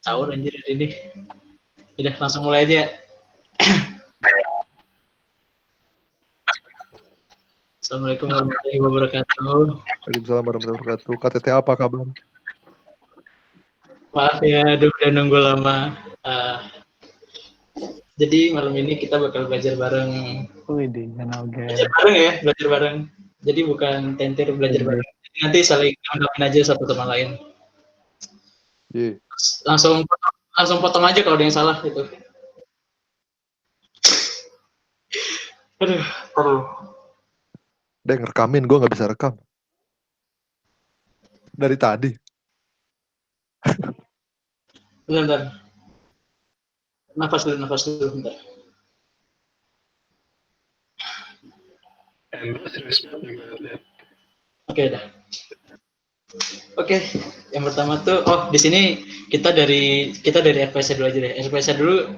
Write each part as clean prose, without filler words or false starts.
Sahur anjir ini. Udah langsung mulai aja. Assalamualaikum warahmatullahi wabarakatuh. Waalaikumsalam warahmatullahi wabarakatuh. KTT apa kabar? Maaf ya, udah nunggu lama. Jadi malam ini kita bakal belajar bareng. Wih, di kenal Belajar bareng ya, belajar bareng. Jadi bukan tentir belajar bareng. Jadi nanti saling nangkapin aja satu sama lain. Iya. Langsung potong aja kalau ada yang salah gitu. Aduh. Deng, rekamin. Gue nggak bisa rekam. Dari tadi. Bentar. Nafas dulu bentar. Oke, dah. Oke, yang pertama tuh, di sini kita dari FPC dulu aja deh. FPC dulu,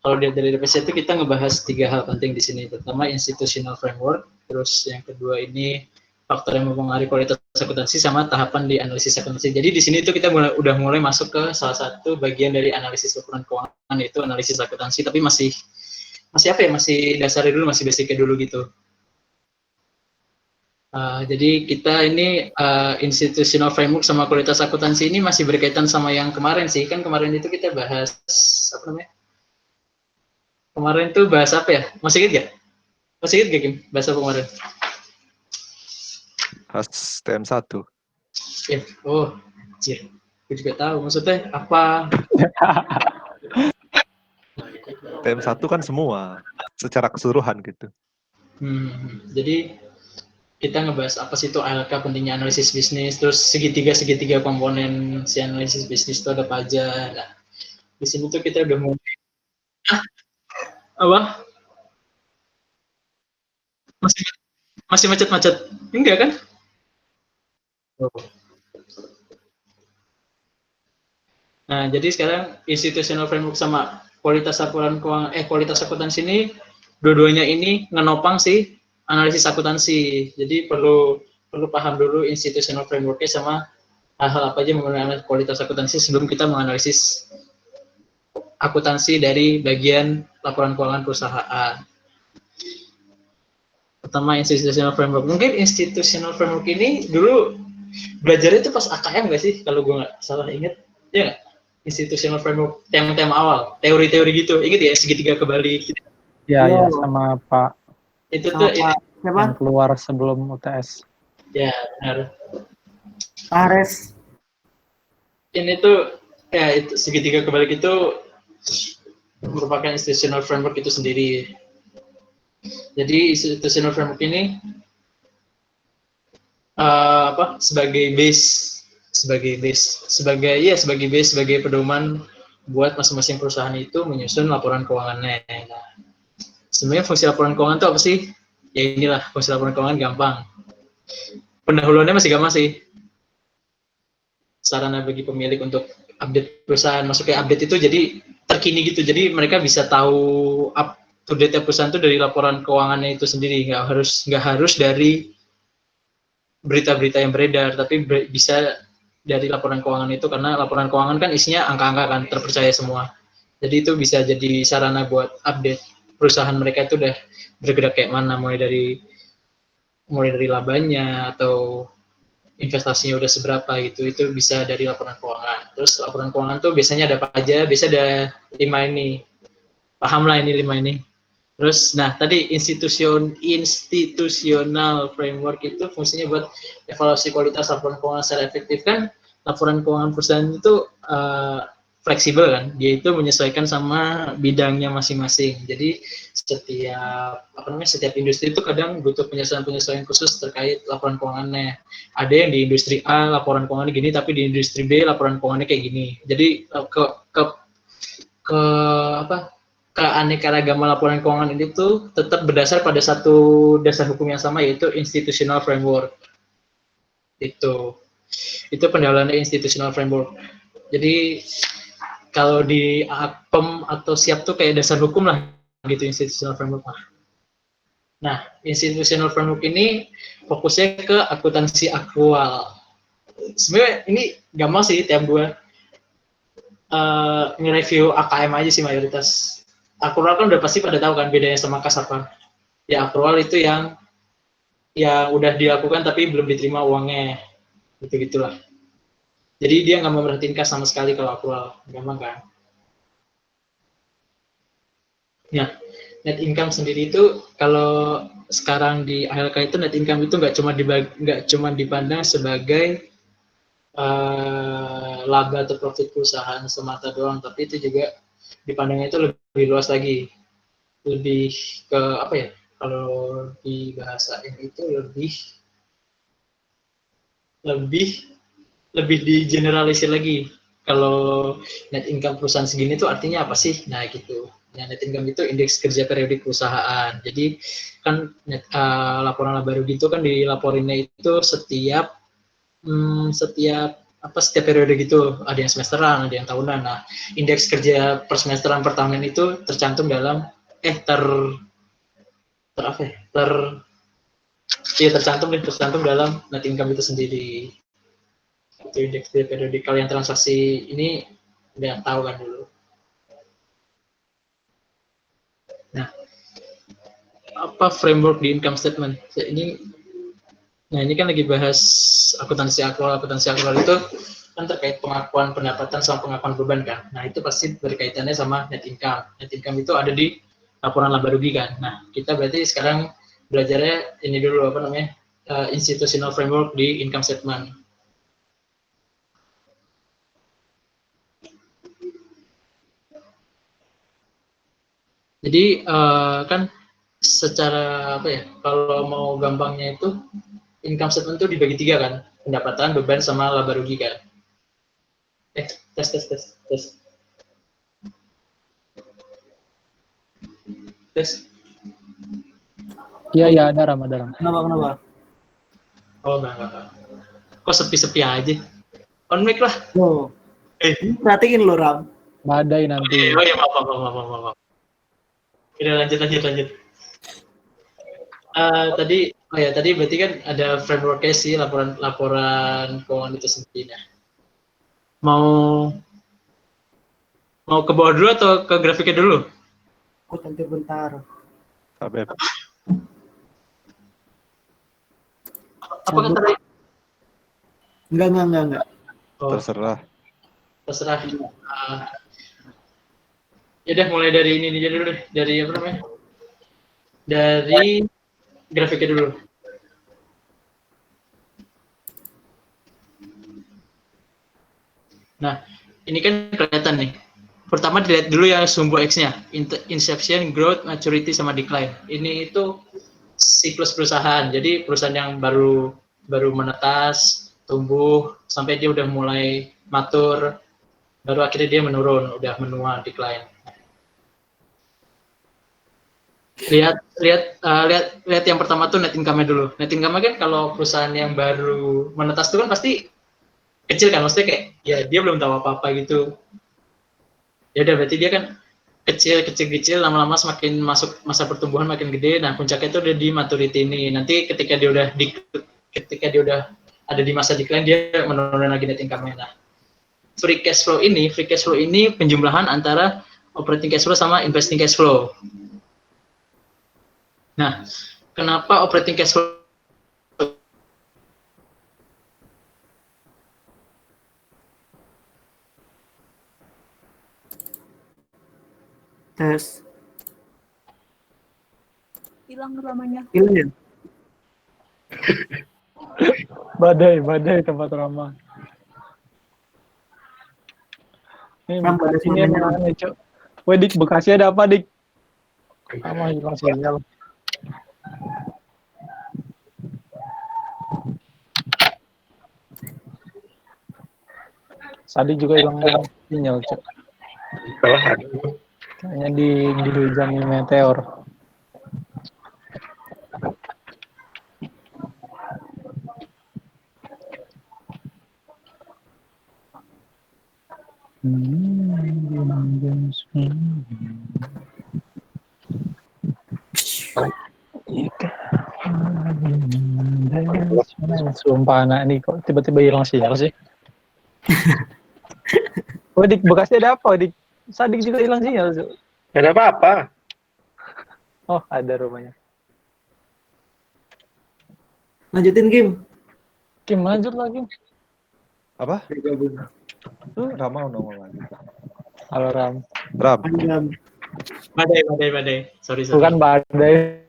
kalau dari FPC itu kita ngebahas 3 hal penting di sini. Pertama, institutional framework. Terus yang kedua ini faktor yang mempengaruhi kualitas akuntansi sama tahapan di analisis akuntansi. Jadi di sini tuh kita udah mulai masuk ke salah satu bagian dari analisis laporan keuangan, yaitu analisis akuntansi. Tapi masih apa ya? Masih dasarnya dulu, masih basicnya dulu gitu. Jadi kita ini institutional framework sama kualitas akuntansi ini masih berkaitan sama yang kemarin sih. Kan kemarin itu kita bahas apa namanya? Kemarin tuh bahas apa ya? Masih ingat gak? Masih ingat gak, Kim? Bahas apa kemarin? Bahas TM1. Ya, anjir. Gue juga tahu. Maksudnya apa? TM1 kan semua. Secara keseluruhan gitu. Jadi kita ngebahas apa sih itu ALK, pentingnya analisis bisnis, terus segitiga komponen si analisis bisnis itu ada apa aja. Nah, di sini tuh kita udah mulai. Apa? Masih macet-macet? Enggak kan? Nah, jadi sekarang institutional framework sama kualitas laporan keuangan, kualitas akuntansi ini, dua-duanya ini ngenopang sih analisis akuntansi. Jadi perlu paham dulu institutional framework-nya sama hal-hal apa aja mengenai kualitas akuntansi sebelum kita menganalisis akuntansi dari bagian laporan keuangan perusahaan. Pertama, institutional framework. Mungkin institutional framework ini dulu belajarnya itu pas AKM nggak sih? Kalau gue nggak salah ingat, ya nggak? Institutional framework, tema-tema awal, teori-teori gitu. Ingat ya, segitiga kebalik. Ya, sama Pak. Itu tuh ini. Yang keluar sebelum UTS. Ya, benar. Ares. Ini tuh, ya itu segitiga kebalik itu merupakan institutional framework itu sendiri. Jadi institutional framework ini sebagai pedoman buat masing-masing perusahaan itu menyusun laporan keuangannya. Nah, sebenarnya fungsi laporan keuangan itu apa sih? Ya inilah, fungsi laporan keuangan gampang. Pendahuluannya masih gampang sih. Sarana bagi pemilik untuk update perusahaan. Masuknya update itu jadi terkini gitu. Jadi mereka bisa tahu up to date perusahaan itu dari laporan keuangannya itu sendiri. Nggak harus dari berita-berita yang beredar, tapi bisa dari laporan keuangan itu, karena laporan keuangan kan isinya angka-angka kan, terpercaya semua. Jadi itu bisa jadi sarana buat update perusahaan mereka itu udah bergerak kayak mana, mulai dari labanya atau investasinya udah seberapa gitu, itu bisa dari laporan keuangan. Terus laporan keuangan tuh biasanya ada apa aja? Biasa ada 5 ini, paham lah ini 5 ini. Terus, nah tadi institutional framework itu fungsinya buat evaluasi kualitas laporan keuangan secara efektif. Kan laporan keuangan perusahaan itu fleksibel kan, dia itu menyesuaikan sama bidangnya masing-masing. Jadi setiap industri itu kadang butuh penyesuaian khusus terkait laporan keuangannya. Ada yang di industri A laporan keuangannya gini, tapi di industri B laporan keuangannya kayak gini. Jadi keanekaragaman laporan keuangan ini tuh tetap berdasar pada satu dasar hukum yang sama, yaitu institutional framework. Itu pendahuluannya institutional framework. Jadi kalau di APEM atau SIAP tuh kayak dasar hukum lah gitu, institutional framework. Nah, institutional framework ini fokusnya ke akuntansi aktual. Sebenarnya ini gampang sih, TM2. nge-review AKM aja sih mayoritas. Akrual kan udah pasti pada tahu kan bedanya sama kas apa. Ya akrual itu yang udah dilakukan tapi belum diterima uangnya, gitu-gitulah. Jadi dia nggak memerhatiin kas sama sekali kalau akrual, gampang kan? Ya, net income sendiri itu kalau sekarang di ALK itu net income itu nggak cuma dipandang sebagai laba atau profit perusahaan semata doang, tapi itu juga dipandangnya itu lebih luas lagi, lebih ke apa ya? Kalau di bahasa ini itu lebih digeneralisir lagi. Kalau net income perusahaan segini itu artinya apa sih? Nah gitu. Nah, net income itu indeks kerja periodik perusahaan. Jadi kan laporan laba rugi itu kan dilaporinnya itu setiap periode gitu, ada yang semesteran, ada yang tahunan. Nah, indeks kerja per semesteran per tahunan itu tercantum dalam tercantum dalam net income itu sendiri. Itu indeks kerja periodik. Kalau yang transaksi ini udah tahu kan dulu. Nah, apa framework di income statement? Ini kan lagi bahas akuntansi akrual. Akuntansi akrual itu kan terkait pengakuan pendapatan sama pengakuan beban kan. Nah, itu pasti berkaitannya sama net income. Net income itu ada di laporan laba rugi kan. Nah, kita berarti sekarang belajarnya ini dulu institutional framework di income statement. Jadi kan secara kalau mau gampangnya itu income statement itu dibagi 3 kan, pendapatan, beban, sama laba rugi kan. Tes. Iya, ada Ram. Kenapa? Oh, enggak. Kok sepi-sepi aja? On mic lah. Loh, perhatiin lo, Ram. Badai nanti. Oh ya, maaf. Udah lanjut. Tadi berarti kan ada framework-nya sih laporan keuangan itu sendiri. Nah, mau ke bawah dulu atau ke grafiknya dulu? Aku cantik bentar. Abeb. Apa kata tadi? Enggak. Oh, Terserah. Ya udah, mulai dari ini aja dulu deh. Dari apa namanya? Dari grafiknya dulu. Nah, ini kan kelihatan nih. Pertama dilihat dulu ya sumbu X-nya, inception, growth, maturity, sama decline. Ini itu siklus perusahaan. Jadi perusahaan yang baru menetas, tumbuh, sampai dia udah mulai matur, baru akhirnya dia menurun, udah menua, decline. Lihat yang pertama tuh net income-nya dulu. Net income-nya kan kalau perusahaan yang baru menetas itu kan pasti kecil kan, maksudnya kayak ya dia belum tahu apa-apa gitu. Ya udah, berarti dia kan kecil, lama-lama semakin masuk masa pertumbuhan makin gede. Nah, puncaknya itu udah di maturity ini. Nanti ketika dia udah ada di masa decline, dia menurun lagi net income-nya. Nah, free cash flow ini penjumlahan antara operating cash flow sama investing cash flow. Nah, kenapa operating cash flow? Tes. Hilang ramanya. Hilang. Badai tempat ramah. Ini Ram, Bekasi ada ini suaranya, emang aneh, Cok. Weh, Dik, Bekasi ada apa, Dik? Sama hilang sinyal. Sadi juga hilang sinyal, Cok. Kayaknya dihujani meteor. Sumpah anak ini kok tiba-tiba hilang sinyal sih. Dik, Bekasi ada apa, Dik? Sadik juga hilang sinyal. Cuk. Gak ada apa-apa. Oh, ada rumahnya. Lanjutin Kim. Kim, lanjut lagi. Apa? Gabung. Nggak mau nongol lagi. Halo, Ram. Ram, Badai. Sorry. Bukan badai.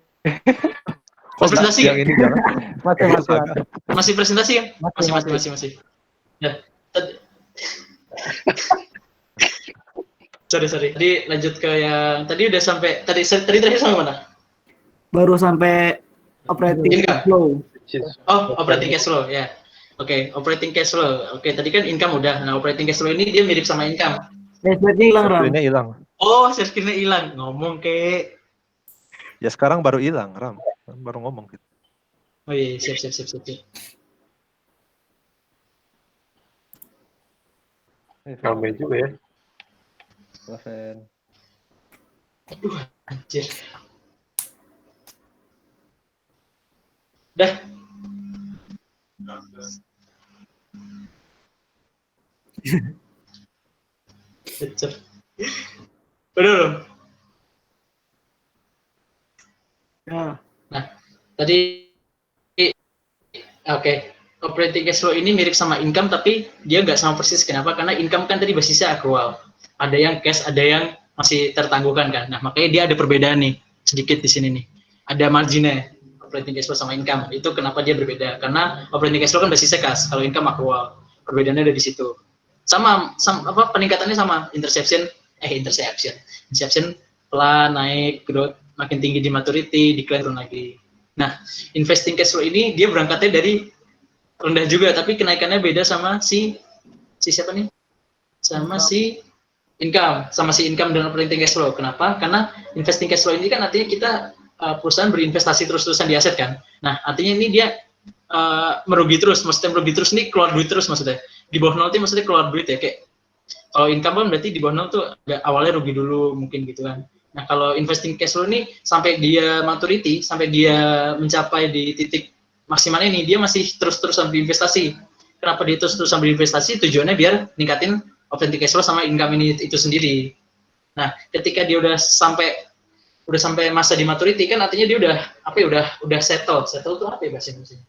Presentasi yang ini jangan. Masih. masih presentasi kan? Masih. Masih. Ya. Sorry. Tadi lanjut ke yang tadi udah sampai tadi terakhir sampai mana? Baru sampai operating Income. flow. Oh, operating cash flow ya. Oke, operating cash flow. Oke, tadi kan income udah. Nah, operating cash flow ini dia mirip sama income. Dashboardnya hilang Ram. Ini hilang. Oh, share screen-nya hilang. Ngomong ke. Ya sekarang baru hilang, Ram. Baru ngomong gitu. Oh iya, siap. Ramai juga ya. Raven. Aduh, anjir. Dah. Becer. Udah belum? Ya. Tadi oke. Operating cash flow ini mirip sama income tapi dia nggak sama persis. Kenapa? Karena income kan tadi basisnya accrual. Ada yang cash, ada yang masih tertangguhkan kan. Nah, makanya dia ada perbedaan nih sedikit di sini nih. Ada marginnya operating cash flow sama income. Itu kenapa dia berbeda? Karena operating cash flow kan basisnya cash, kalau income accrual. Perbedaannya ada di situ. Sama apa peningkatannya sama interception pelan naik, growth makin tinggi di maturity, decline turun lagi. Nah, investing cash flow ini dia berangkatnya dari rendah juga, tapi kenaikannya beda sama si siapa nih? Sama si income dan operating cash flow. Kenapa? Karena investing cash flow ini kan artinya kita perusahaan berinvestasi terus-terusan di aset kan. Nah, artinya ini dia merugi terus. Maksudnya merugi terus ini keluar duit terus maksudnya. Di bawah nol itu maksudnya keluar duit ya, kayak kalau income kan berarti di bawah nol tuh awalnya rugi dulu mungkin gitu kan. Nah, kalau investing cash flow ini sampai dia maturity, sampai dia mencapai di titik maksimal ini, dia masih terus-terusan berinvestasi. Kenapa dia terus-terusan berinvestasi? Tujuannya biar ningkatin operating cash flow sama income ini itu sendiri. Nah, ketika dia udah sampai masa di maturity kan artinya dia udah settle. Settle itu apa ya bahasa Indonesia?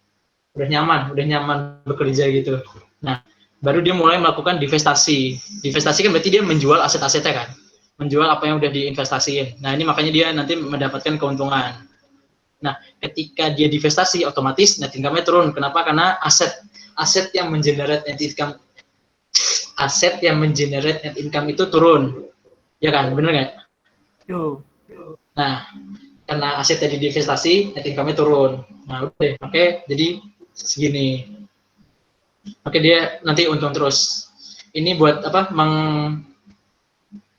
Udah nyaman bekerja gitu. Nah, baru dia mulai melakukan divestasi. Divestasi kan berarti dia menjual aset-asetnya kan. Menjual apa yang udah diinvestasiin. Nah, ini makanya dia nanti mendapatkan keuntungan. Nah, ketika dia divestasi, otomatis net income-nya turun. Kenapa? Karena aset yang mengenerate net income itu turun. Ya kan? Bener nggak? Yo. Nah, karena aset tadi divestasi, net income-nya turun. Nah, udah, oke, jadi segini. Oke, dia nanti untung terus. Ini buat apa?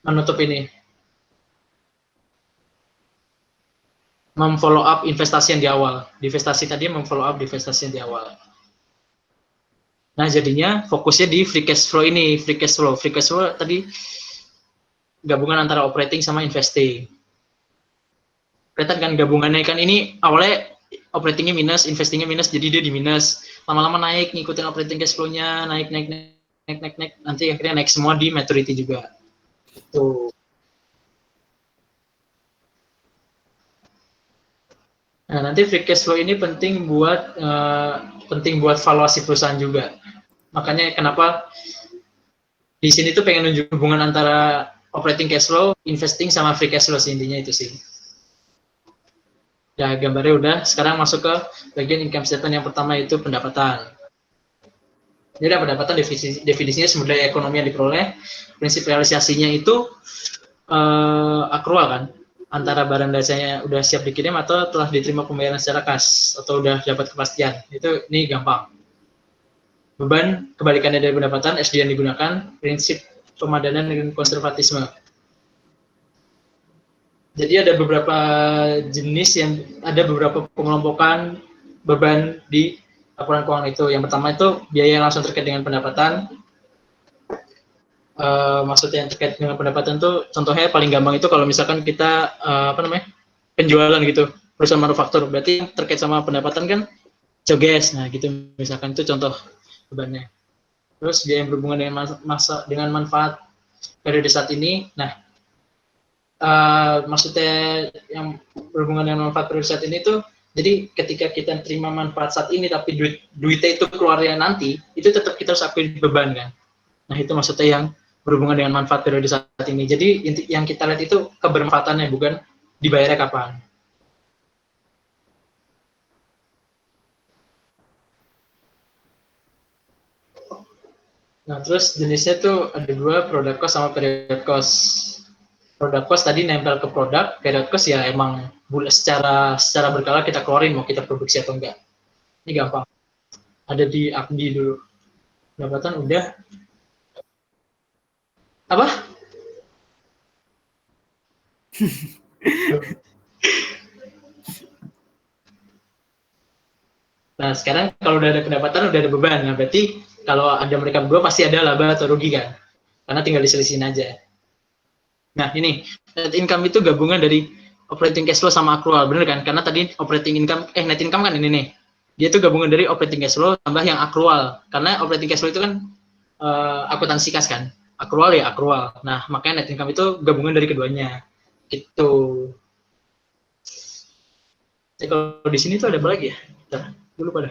Menutup ini. Memfollow up investasi yang di awal. Divestasi tadi memfollow up divestasi yang di awal. Nah, jadinya fokusnya di free cash flow ini. Free cash flow tadi gabungan antara operating sama investing. Kelihatan kan gabungannya kan ini awalnya operatingnya minus, investingnya minus, jadi dia di minus. Lama-lama naik, ngikutin operating cash flow-nya, naik. Nanti akhirnya naik semua di maturity juga. Tuh. Nah, nanti free cash flow ini penting buat valuasi perusahaan juga. Makanya kenapa di sini tuh pengen nunjuk hubungan antara operating cash flow, investing sama free cash flow sih, intinya itu sih. Ya, gambarnya udah. Sekarang masuk ke bagian income statement yang pertama yaitu pendapatan. Jadi ada pendapatan definisinya sumber daya ekonomi yang diperoleh. Prinsip realisasinya itu accrual kan. Antara barang dasarnya udah siap dikirim atau telah diterima pembayaran secara kas atau udah dapat kepastian. Ini gampang. Beban kebalikannya dari pendapatan, SDN digunakan, prinsip pemadanan dengan konservatisme. Jadi ada beberapa jenis ada beberapa pengelompokan beban di laporan keuangan itu. Yang pertama itu biaya yang langsung terkait dengan pendapatan. Maksudnya yang terkait dengan pendapatan itu contohnya paling gampang itu kalau misalkan kita penjualan gitu, perusahaan manufaktur, berarti terkait sama pendapatan kan joges, nah gitu misalkan itu contoh bebannya. Terus biaya yang berhubungan dengan manfaat periode saat ini. Nah, maksudnya yang berhubungan dengan manfaat periode saat ini tuh, jadi ketika kita terima manfaat saat ini tapi duitnya itu keluarnya nanti, itu tetap kita harus akui beban kan. Nah, itu maksudnya yang berhubungan dengan manfaat periode saat ini. Jadi yang kita lihat itu kebermanfaatannya, bukan dibayarnya kapan. Nah, terus jenisnya tuh ada 2, product cost sama period cost. Product cost tadi nempel ke produk, period cost ya emang secara berkala kita keluarin mau kita produksi atau enggak. Ini gampang. Ada di APDI dulu. Pendapatan udah. Apa? Nah, sekarang kalau udah ada pendapatan, udah ada beban. Nah, berarti kalau ada mereka berdua pasti ada laba atau rugi kan? Karena tinggal diselisihin aja. Nah, ini net income itu gabungan dari operating cash flow sama accrual, bener kan? Karena tadi operating income, net income kan ini nih. Dia itu gabungan dari operating cash flow tambah yang accrual. Karena operating cash flow itu kan akuntansi kas kan? Accrual ya accrual. Nah, makanya net income itu gabungan dari keduanya. Gitu. Jadi kalau di sini tuh ada apa lagi ya? Bentar, dulu pada.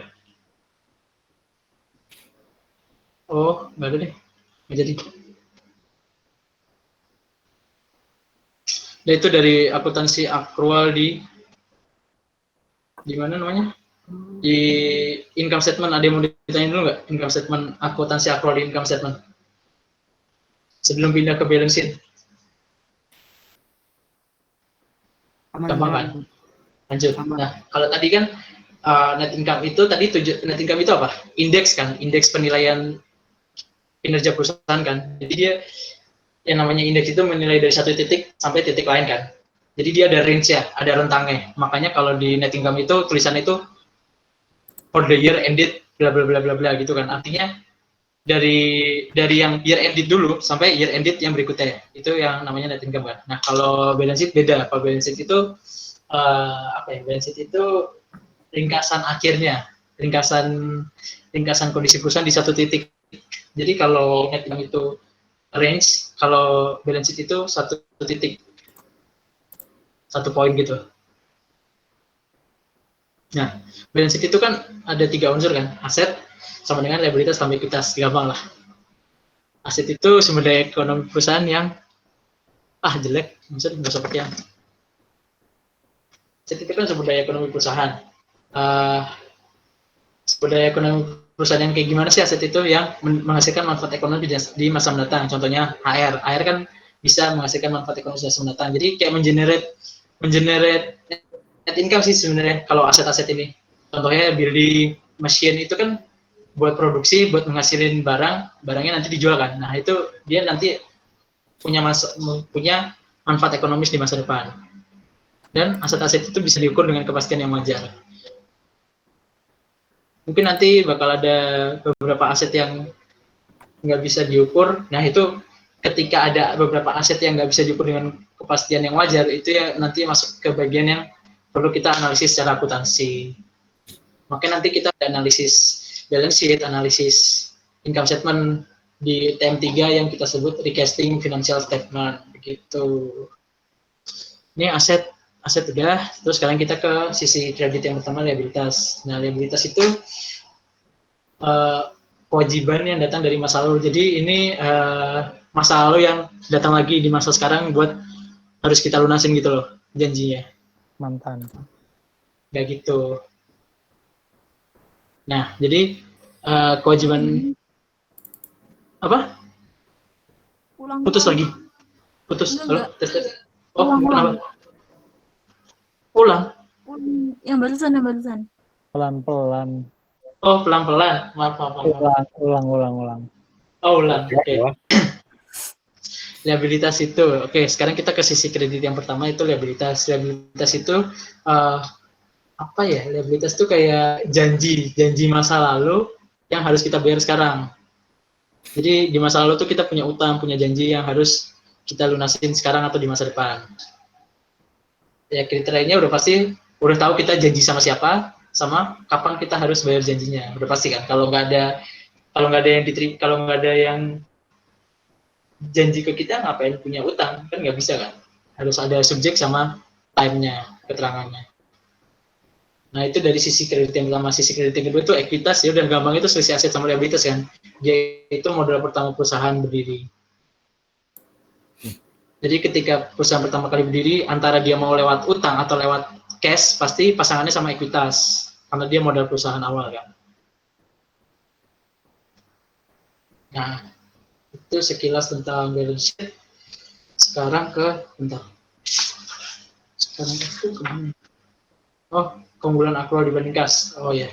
Oh, nggak ada deh. Nggak jadi. Nah, itu dari akuntansi accrual di mana namanya? Di income statement. Ada yang mau ditanya dulu nggak? Income statement, akuntansi accrual di income statement. Sebelum pindah ke balance sheet. Gampang kan? Lanjut. Nah, kalau tadi kan net income itu net income itu apa? Indeks kan? Indeks penilaian kinerja perusahaan kan. Jadi dia yang namanya indeks itu menilai dari satu titik sampai titik lain kan. Jadi dia ada range ya, ada rentangnya. Makanya kalau di net income itu tulisan itu for the year ended bla bla bla bla bla gitu kan. Artinya dari yang year ended dulu sampai year ended yang berikutnya. Itu yang namanya net income kan. Nah, kalau balance sheet beda. Kalau balance sheet itu balance sheet itu ringkasan akhirnya, ringkasan kondisi perusahaan di satu titik. Jadi kalau net income itu range, kalau balance sheet itu satu titik, satu poin gitu. Nah, balance sheet itu kan ada 3 unsur kan, aset sama dengan liabilitas tambah ekuitas, gampang lah. Aset itu sumber daya ekonomi perusahaan yang jelek, maksudnya nggak usah pakai yang. Aset itu kan sumber daya ekonomi perusahaan. Sumber daya ekonomi perusahaan yang kayak gimana sih aset itu yang menghasilkan manfaat ekonomi di masa mendatang. Contohnya HR. HR kan bisa menghasilkan manfaat ekonomi di masa mendatang. Jadi kayak mengenerate net income sih sebenarnya kalau aset-aset ini. Contohnya building machine itu kan buat produksi, buat menghasilin barangnya nanti dijual kan. Nah, itu dia nanti punya manfaat ekonomis di masa depan. Dan aset-aset itu bisa diukur dengan kepastian yang wajar. Mungkin nanti bakal ada beberapa aset yang nggak bisa diukur. Nah, itu ketika ada beberapa aset yang nggak bisa diukur dengan kepastian yang wajar, itu ya nanti masuk ke bagian yang perlu kita analisis secara akuntansi. Makanya nanti kita analisis balance sheet, analisis income statement di TM3 yang kita sebut recasting financial statement. Begitu. Ini aset udah, terus sekarang kita ke sisi kredit yang pertama, liabilitas. Nah, liabilitas itu kewajiban yang datang dari masa lalu. Jadi ini masa lalu yang datang lagi di masa sekarang buat harus kita lunasin gitu loh janjinya. Mantan. Kayak gitu. Nah, jadi kewajiban apa? Putus lagi. Putus. Halo? Oh, kenapa? Ulang. Yang barusan. Pelan-pelan. Oh, pelan-pelan. Maaf. Ulang. Oh, ulang. Oke. Liabilitas itu. Oke, sekarang kita ke sisi kredit yang pertama itu liabilitas. Liabilitas itu apa ya? Liabilitas itu kayak janji masa lalu yang harus kita bayar sekarang. Jadi di masa lalu tuh kita punya utang, punya janji yang harus kita lunasin sekarang atau di masa depan. Ya, kriterianya udah tahu kita janji sama siapa, sama kapan kita harus bayar janjinya. Udah pasti kan. Kalau nggak ada yang janji ke kita ngapain punya utang, kan nggak bisa kan, harus ada subjek sama time-nya, keterangannya. Nah itu dari sisi kredit yang pertama. Sisi kredit yang kedua itu ekuitas, ya udah gampang, itu selisih aset sama liabilitas kan, yaitu modal pertama perusahaan berdiri. Jadi ketika perusahaan pertama kali berdiri, antara dia mau lewat utang atau lewat cash, pasti pasangannya sama ekuitas, karena dia modal perusahaan awal kan. Nah, itu sekilas tentang balance sheet. Sekarang itu kemana? Oh, keunggulan akrual dibanding kas. Oh ya.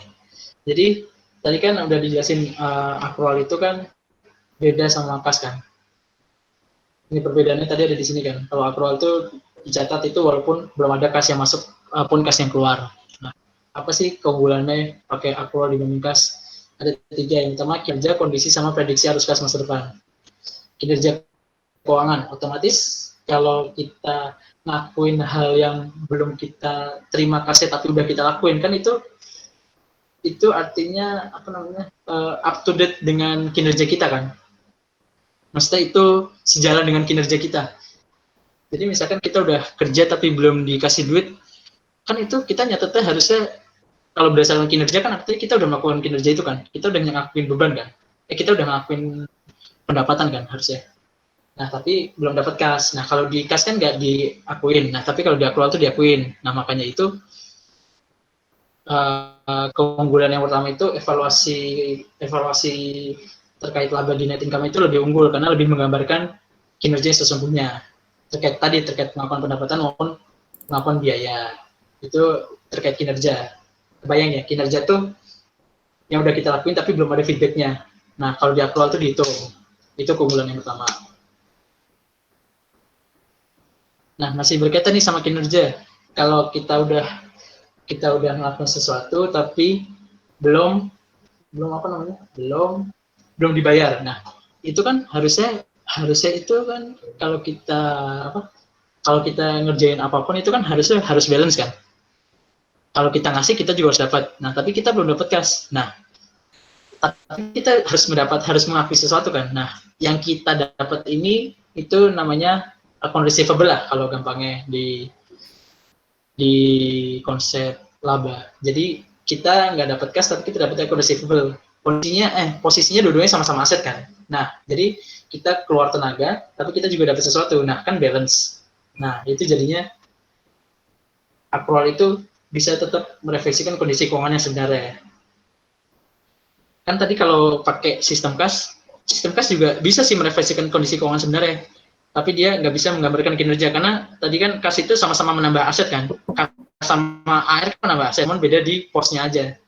Jadi tadi kan udah dijelasin akrual itu kan beda sama kas kan. Ini perbedaannya tadi ada di sini kan. Kalau akrual itu dicatat itu walaupun belum ada kas yang masuk pun kas yang keluar. Nah, apa sih keunggulannya pakai akrual dibanding kas? Ada 3. Yang pertama, kinerja, kondisi, sama prediksi arus kas masa depan. Kinerja keuangan, otomatis kalau kita ngakuin hal yang belum kita terima kasih tapi udah kita lakuin, kan itu artinya apa namanya, up to date dengan kinerja kita kan. Maksudnya itu sejalan dengan kinerja kita. Jadi misalkan kita udah kerja tapi belum dikasih duit, kan itu kita nyatetnya harusnya kalau berdasarkan kinerja kan artinya kita udah melakukan kinerja itu kan, kita udah ngelakuin beban kan, kita udah ngelakuin pendapatan kan harusnya. Nah tapi belum dapat kas. Nah kalau di kas kan nggak diakuin. Nah tapi kalau di akrual tuh diakuin. Nah makanya itu keunggulan yang pertama itu evaluasi terkait laba di net income itu lebih unggul karena lebih menggambarkan kinerja yang sesungguhnya terkait melakukan pendapatan maupun melakukan biaya. Itu terkait kinerja. Kebayang ya, kinerja tuh yang udah kita lakuin tapi belum ada feedbacknya. Nah kalau di akrual tuh dihitung. Itu keunggulan yang pertama. Nah masih berkaitan nih sama kinerja. Kalau kita udah melakukan sesuatu tapi belum dibayar. Nah itu kan harusnya itu kan kalau kita ngerjain apapun itu kan harus balance kan. Kalau kita ngasih kita juga harus dapat. Nah tapi kita belum dapat kas. Nah tapi kita harus mengakui sesuatu kan. Nah yang kita dapat ini itu namanya account receivable lah kalau gampangnya di konsep laba. Jadi kita nggak dapat kas tapi kita dapat account receivable. Posisinya dua-duanya sama-sama aset kan. Nah jadi kita keluar tenaga tapi kita juga dapat sesuatu. Nah kan balance. Nah itu jadinya akrual itu bisa tetap merefleksikan kondisi keuangan yang sebenarnya. Kan tadi kalau pakai sistem kas juga bisa sih merefleksikan kondisi keuangan sebenarnya, tapi dia nggak bisa menggambarkan kinerja karena tadi kan kas itu sama-sama menambah aset kan, kas sama AR kan menambah aset, namun beda di posnya aja.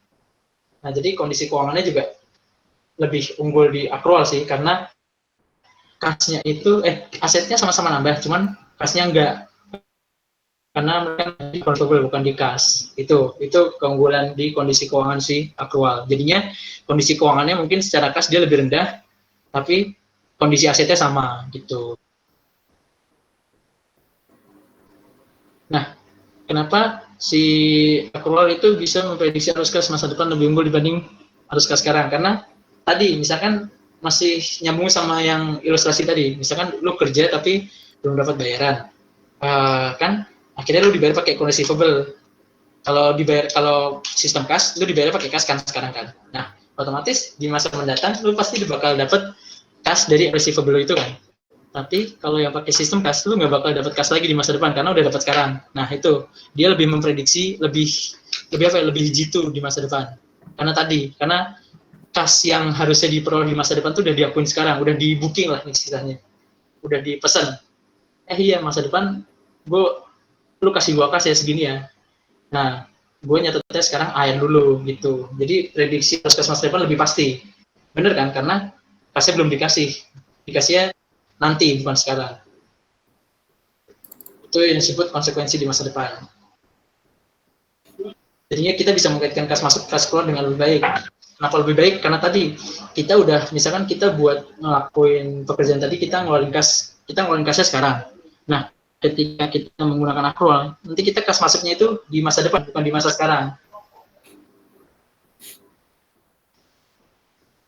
Nah jadi kondisi keuangannya juga lebih unggul di akrual sih karena kasnya itu asetnya sama-sama nambah, cuman kasnya enggak karena mereka di convertible bukan di kas. Itu keunggulan di kondisi keuangan si akrual. Jadinya kondisi keuangannya mungkin secara kas dia lebih rendah tapi kondisi asetnya sama gitu. Nah kenapa si akrual itu bisa memprediksi arus kas masa depan lebih unggul dibanding arus kas sekarang? Karena tadi misalkan masih nyambung sama yang ilustrasi tadi, misalkan lu kerja tapi belum dapat bayaran, kan akhirnya lu dibayar pakai account receivable. Kalau sistem kas, lu dibayar pakai kas kan sekarang kan. Nah, otomatis di masa mendatang lu pasti bakal dapat kas dari receivable itu kan. Tapi kalau yang pakai sistem kas, lu nggak bakal dapat kas lagi di masa depan karena udah dapat sekarang. Nah itu dia lebih memprediksi lebih jitu di masa depan. Karena kas yang harusnya diperoleh di masa depan tuh udah diakuin sekarang, udah di booking lah istilahnya, udah dipesan. Iya masa depan lu kasih gua kas ya segini ya. Nah, gue nyatetnya sekarang air dulu gitu. Jadi prediksi kas masa depan lebih pasti. Bener kan? Karena kasnya belum dikasihnya nanti bukan sekarang. Itu yang disebut konsekuensi di masa depan. Jadinya kita bisa mengaitkan kas masuk kas keluar dengan lebih baik. Kenapa lebih baik? Karena tadi kita udah misalkan kita buat ngelakuin pekerjaan tadi kita ngeluarin kasnya sekarang. Nah, ketika kita menggunakan akrual, nanti kita kas masuknya itu di masa depan, bukan di masa sekarang.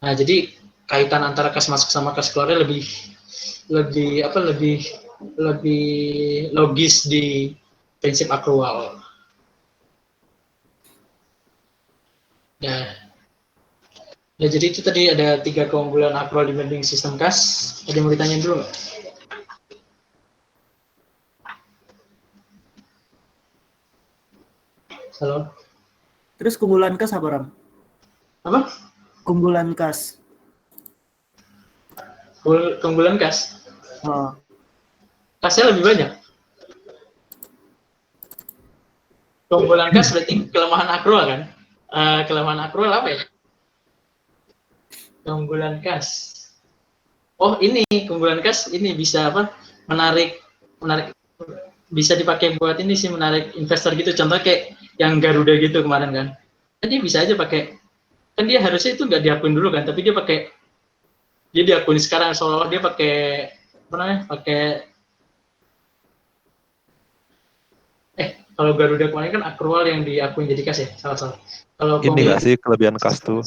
Nah, jadi kaitan antara kas masuk sama kas keluarnya lebih apa lebih logis di prinsip akrual. Nah, ya jadi itu tadi ada 3 keunggulan akrual dibanding sistem kas. Ada yang mau ditanyain dulu nggak? Halo? Terus keunggulan kas apa, Ram? Apa? Keunggulan kas. Keunggulan kas? Oh, Kasnya lebih banyak. Keunggulan kas berarti kelemahan akrual kan? Kelemahan akrual apa ya? Keunggulan kas. Oh ini keunggulan kas ini bisa apa? Menarik bisa dipakai buat ini sih, menarik investor gitu. Contoh kayak yang Garuda gitu kemarin kan. Jadi bisa aja pakai, kan dia harusnya itu nggak diakuin dulu kan, tapi dia diakuin sekarang seolah dia pakai apa namanya? Kalau Garuda kemarin kan akrual yang diakuin jadi kas ya, salah. Kalau Ini nggak sih kelebihan kas tuh?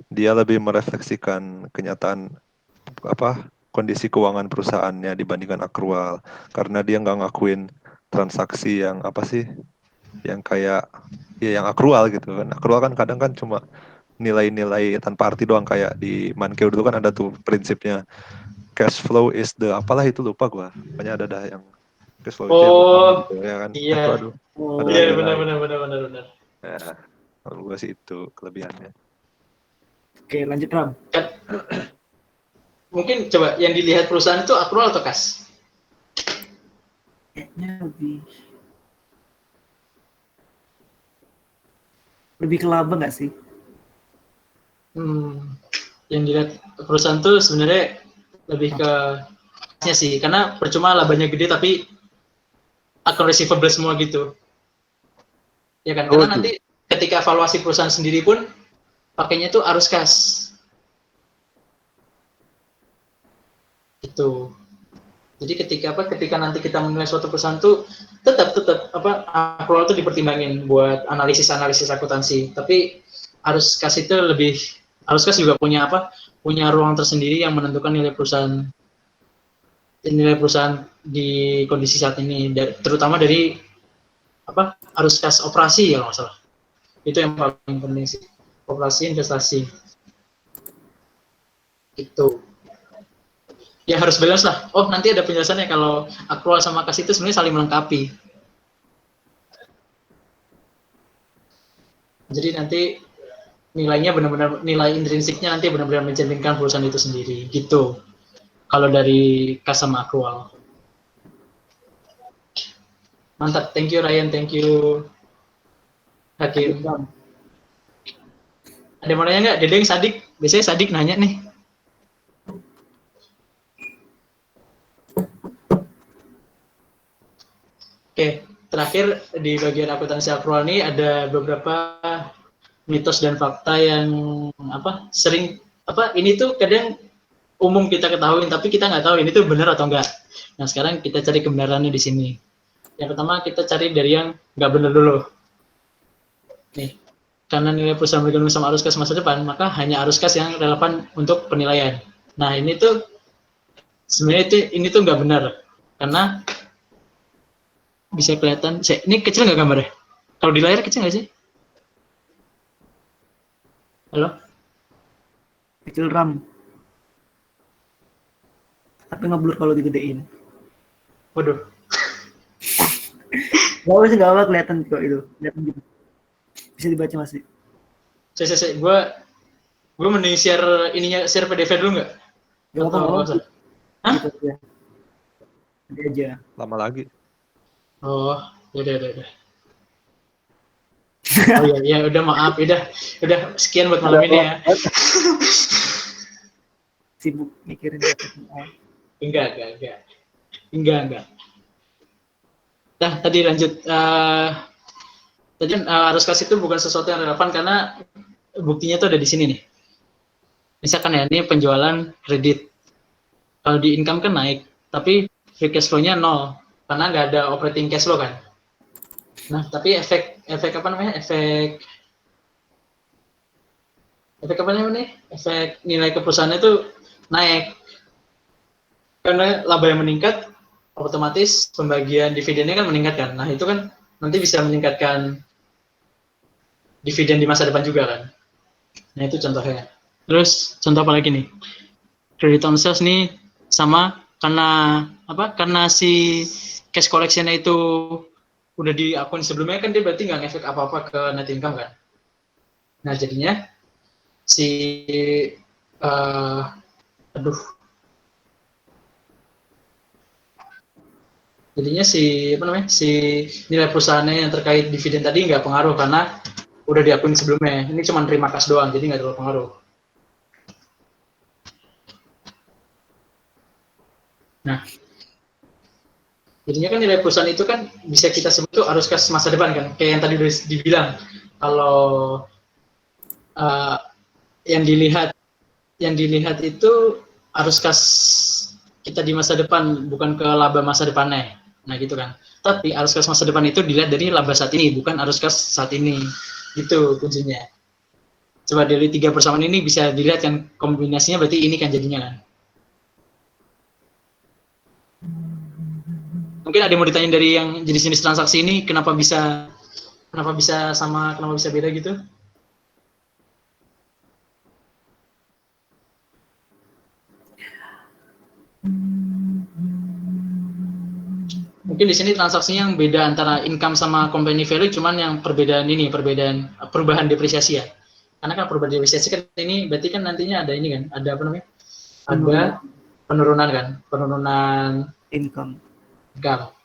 Dia lebih merefleksikan kenyataan kondisi keuangan perusahaannya dibandingkan akrual, karena dia nggak ngakuin transaksi yang yang kayak yang akrual gitu kan. Akrual kan kadang kan cuma nilai-nilai tanpa arti doang, kayak di Mankeu dulu kan ada tuh prinsipnya cash flow is the apalah itu, lupa gua. Pokoknya ada yang cash flow itu yang utama gitu ya kan. Iya. Itu ada Iya lagi benar. lain. Ya, kalau gua sih itu kelebihannya. oke, lanjut, Ram. Kan, mungkin coba yang dilihat perusahaan itu akrual atau kas? Kayaknya lebih ke laba nggak sih? Yang dilihat perusahaan tuh sebenarnya lebih ke kasnya sih, karena percuma labanya gede tapi akun receivable semua gitu. Ya kan, karena nanti ketika evaluasi perusahaan sendiri pun pakainya tuh arus kas. Gitu. Jadi ketika nanti kita menilai suatu perusahaan tuh tetap akrual itu dipertimbangin buat analisis akuntansi. Tapi arus kas juga punya ruang tersendiri yang menentukan nilai perusahaan di kondisi saat ini, terutama dari arus kas operasi ya kalau nggak salah. Itu yang paling penting sih, operasi investasi. Itu ya harus balance lah. Oh nanti ada penjelasannya kalau akrual sama kas itu sebenarnya saling melengkapi. Jadi nanti nilainya benar-benar, nilai intrinsiknya nanti benar-benar mencerminkan perusahaan itu sendiri gitu. Kalau dari kas sama akrual. Mantap, thank you Ryan, thank you Hakim. Ada yang mau nanya nggak? Dedeng, Sadik, biasanya Sadik nanya nih. Oke, terakhir di bagian akuntansi akrual ini ada beberapa mitos dan fakta yang ini tuh kadang umum kita ketahui tapi kita nggak tahu ini tuh benar atau enggak. Nah sekarang kita cari kebenarannya di sini. Yang pertama kita cari dari yang nggak benar dulu. Nih, karena nilai perusahaan bergantung sama arus kas masa depan, maka hanya arus kas yang relevan untuk penilaian. Nah ini tuh sebenarnya ini tuh nggak benar karena bisa kelihatan. Ini kecil nggak gambarnya? Kalau di layar kecil nggak sih? Halo? Kecil, Ram. Tapi ngeblur kalau digedein. Waduh. Nggak apa kelihatan kok itu. Kelihatan gitu. Bisa dibaca masih. Gue mending share PDF dulu nggak? Gak apa-apa. Hah? Gitu aja. Nanti aja. Lama lagi. Oh, udah. Oh iya, udah maaf, udah sekian buat malam ini ya. Sibuk mikirin Enggak. Nah, tadi lanjut. Tadi arus kas itu bukan sesuatu yang relevan karena buktinya tuh ada di sini nih. Misalkan ya, ini penjualan kredit. Kalau di income kan naik, tapi free cash flow-nya 0 karena nggak ada operating cash flow kan. Nah, tapi efek nilai ke perusahaan itu naik. karena laba yang meningkat, otomatis pembagian dividennya kan meningkat kan. Nah itu kan nanti bisa meningkatkan dividen di masa depan juga kan. Nah itu contohnya. Terus contoh apa lagi nih? Credit on sales nih sama karena apa? Karena si cash collection-nya itu udah di akun sebelumnya kan dia berarti nggak ngefek apa-apa ke net income kan. Nah jadinya si jadinya si nilai perusahaannya yang terkait dividen tadi nggak pengaruh karena udah diakui sebelumnya. Ini cuma terima kas doang, jadi nggak terlalu pengaruh. Nah, jadinya kan nilai perusahaan itu kan bisa kita sebut tuh arus kas masa depan kan, kayak yang tadi udah dibilang. Kalau yang dilihat itu arus kas kita di masa depan, bukan ke laba masa depannya. Nah gitu kan. Tapi arus kas masa depan itu dilihat dari laba saat ini, bukan arus kas saat ini. Gitu kuncinya. Coba dari 3 persamaan ini bisa dilihat kan kombinasinya berarti ini kan jadinya kan. Mungkin ada yang mau ditanya dari yang jenis-jenis transaksi ini kenapa bisa sama, kenapa bisa beda gitu? Mungkin di sini transaksinya yang beda antara income sama company value, cuman yang perubahan depresiasi ya. Karena kan perubahan depresiasi kan ini berarti kan nantinya ada ini kan, ada apa namanya? Ada penurunan kan, penurunan Income.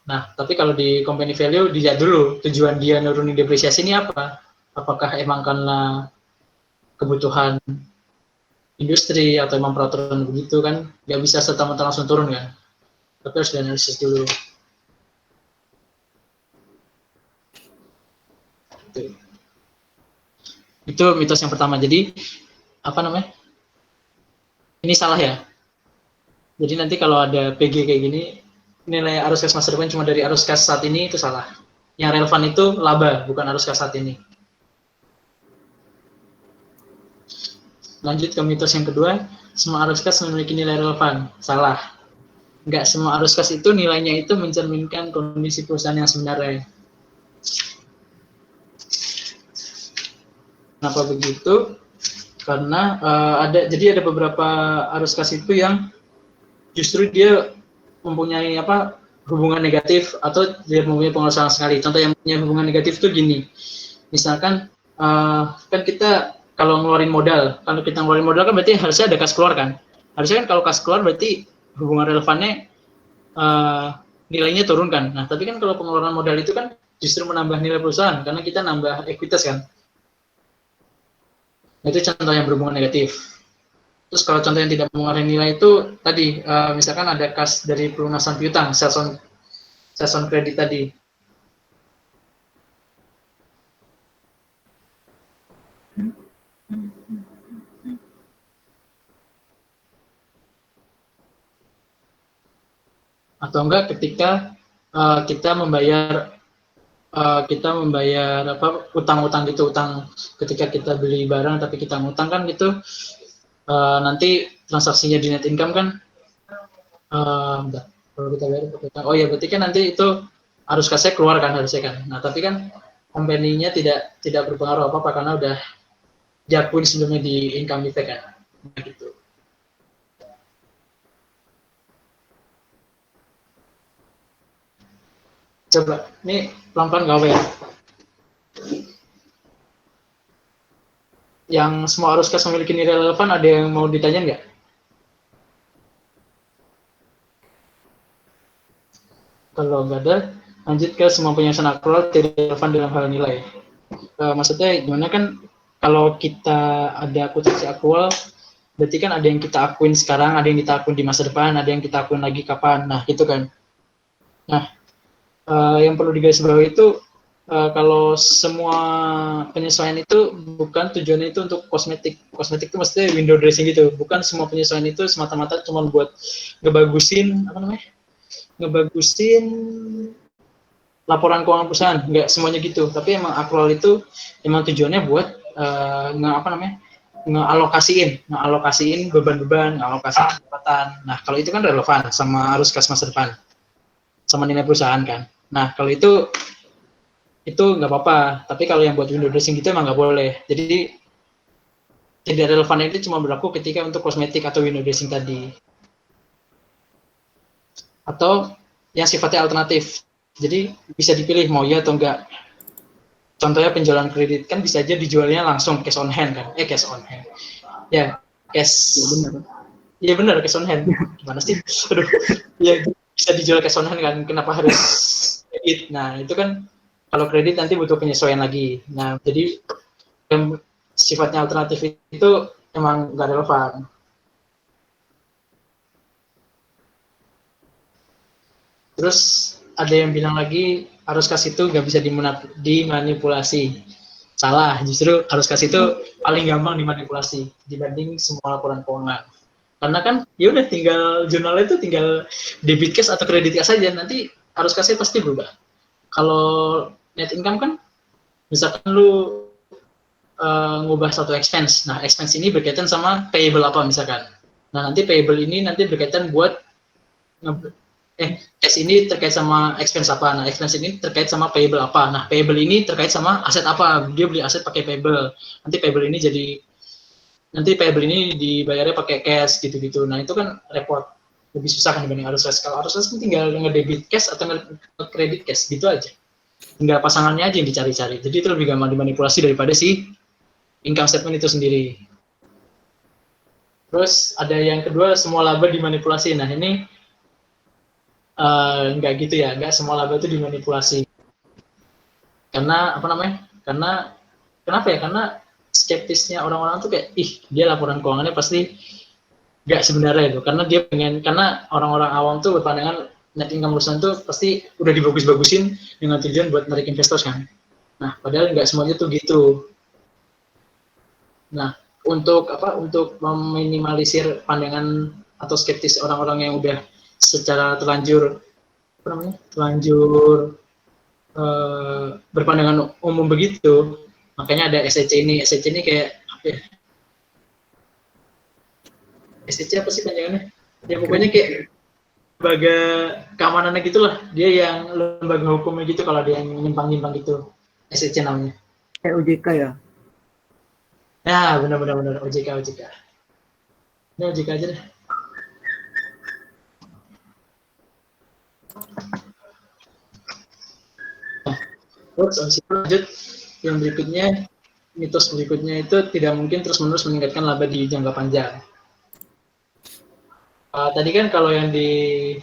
Nah, tapi kalau di company value dilihat dulu tujuan dia nurunin depresiasi ini apa? Apakah emang karena kebutuhan industri atau emang peraturan begitu kan? Nggak bisa serta-merta langsung turun kan? Tapi harus dianalisis dulu. Itu mitos yang pertama. Jadi apa namanya? Ini salah ya. Jadi nanti kalau ada PG kayak gini, nilai arus kas masa depan cuma dari arus kas saat ini, itu salah. Yang relevan itu laba, bukan arus kas saat ini. Lanjut ke mitos yang kedua, semua arus kas memiliki nilai relevan. Salah. Enggak semua arus kas itu nilainya itu mencerminkan kondisi perusahaan yang sebenarnya. Kenapa begitu? Karena ada beberapa arus kas itu yang justru dia mempunyai hubungan negatif atau dia mempunyai pengaruh sama sekali. Contoh yang punya hubungan negatif itu gini, misalkan kan kita kalau ngeluarin modal, kan berarti harusnya ada kas keluar kan. Harusnya kan kalau kas keluar berarti hubungan relevannya nilainya turun kan. Nah tapi kan kalau pengeluaran modal itu kan justru menambah nilai perusahaan karena kita nambah ekuitas kan. Itu contoh yang berhubungan negatif. Terus kalau contoh yang tidak mengurangi nilai itu tadi misalkan ada kas dari pelunasan piutang, sales on credit tadi. Atau enggak ketika kita membayar utang-utang gitu, utang ketika kita beli barang tapi kita ngutang kan gitu. Nanti transaksinya di net income kan kalau kita bayar utang, oh ya berarti kan nanti itu arus kasnya keluar kan harusnya kan. Nah tapi kan company-nya tidak berpengaruh apa-apa karena udah diakuin sebelumnya di income effect kan. Nah, gitu. Coba, ini pelan-pelan gak apa ya? Yang semua arus kas memiliki nilai relevan, ada yang mau ditanya nggak? Kalau nggak ada, lanjut ke semua penyelesaian akrual tidak relevan dalam hal nilai. Maksudnya gimana kan, kalau kita ada akuntansi akrual, berarti kan ada yang kita akuin sekarang, ada yang kita akuin di masa depan, ada yang kita akuin lagi kapan, nah gitu kan. Nah, yang perlu digarisbawahi itu kalau semua penyesuaian itu bukan tujuannya itu untuk kosmetik itu maksudnya window dressing gitu, bukan semua penyesuaian itu semata-mata cuma buat ngebagusin laporan keuangan perusahaan, nggak semuanya gitu, tapi emang akrual itu emang tujuannya buat ngealokasiin beban-beban, ngealokasiin pendapatan. Nah, kalau itu kan relevan sama arus kas masa depan, sama nilai perusahaan kan. Nah, kalau itu nggak apa-apa. Tapi kalau yang buat window dressing gitu emang nggak boleh. Jadi tidak relevan itu cuma berlaku ketika untuk kosmetik atau window dressing tadi. Atau yang sifatnya alternatif. Jadi bisa dipilih mau ya atau enggak. Contohnya penjualan kredit kan bisa aja dijualnya langsung cash on hand kan? Cash on hand. Ya, cash. Iya benar cash on hand. Gimana sih? Aduh. Ya bisa dijual cash on hand kan? Kenapa harus kredit? Nah itu kan kalau kredit nanti butuh penyesuaian lagi. Nah jadi yang sifatnya alternatif itu emang nggak relevan. Terus ada yang bilang lagi arus kas itu nggak bisa dimanipulasi. Salah, justru arus kas itu paling gampang dimanipulasi dibanding semua laporan keuangan. Karena kan ya udah tinggal jurnalnya itu tinggal debit cash atau kredit cash saja, nanti arus kasnya pasti berubah. Kalau net income kan misalkan lu ngubah satu expense. Nah, expense ini berkaitan sama payable apa misalkan. Nah, nanti payable ini nanti berkaitan buat cash ini terkait sama expense apa. Nah, expense ini terkait sama payable apa. Nah, payable ini terkait sama aset apa. Dia beli aset pakai payable. Nanti payable ini dibayarnya pakai cash gitu-gitu. Nah, itu kan repot. Lebih susah kan dibanding arus kas. Kalau arus kas kan tinggal nge-debit cash atau nge-credit cash gitu aja. Tinggal pasangannya aja yang dicari-cari. Jadi itu lebih gampang dimanipulasi daripada si income statement itu sendiri. Terus ada yang kedua, semua laba dimanipulasi. Nah, ini nggak gitu ya, nggak semua laba itu dimanipulasi. Karena kenapa ya? Karena skeptisnya orang-orang tuh kayak, dia laporan keuangannya pasti nggak sebenarnya itu. Karena orang-orang awam tuh berpandangan net income perusahaan tuh pasti udah dibagus-bagusin dengan tujuan buat menarik investor kan. Nah, padahal nggak semuanya tuh gitu. Nah, untuk meminimalisir pandangan atau skeptis orang-orang yang udah secara terlanjur berpandangan umum begitu, makanya ada SEC ini. SEC ini kayak apa ya? SEC apa sih panjangannya? Ya pokoknya kayak lembaga keamanannya gitulah. Dia yang lembaga hukumnya gitu kalau dia yang nyimpang-nyimpang gitu. SEC namanya. Kayak OJK ya? Ya, benar OJK. Ini OJK aja deh. Terus habis itu lanjut yang berikutnya, mitos berikutnya itu tidak mungkin terus-menerus meningkatkan laba di jangka panjang. Tadi kan kalau yang di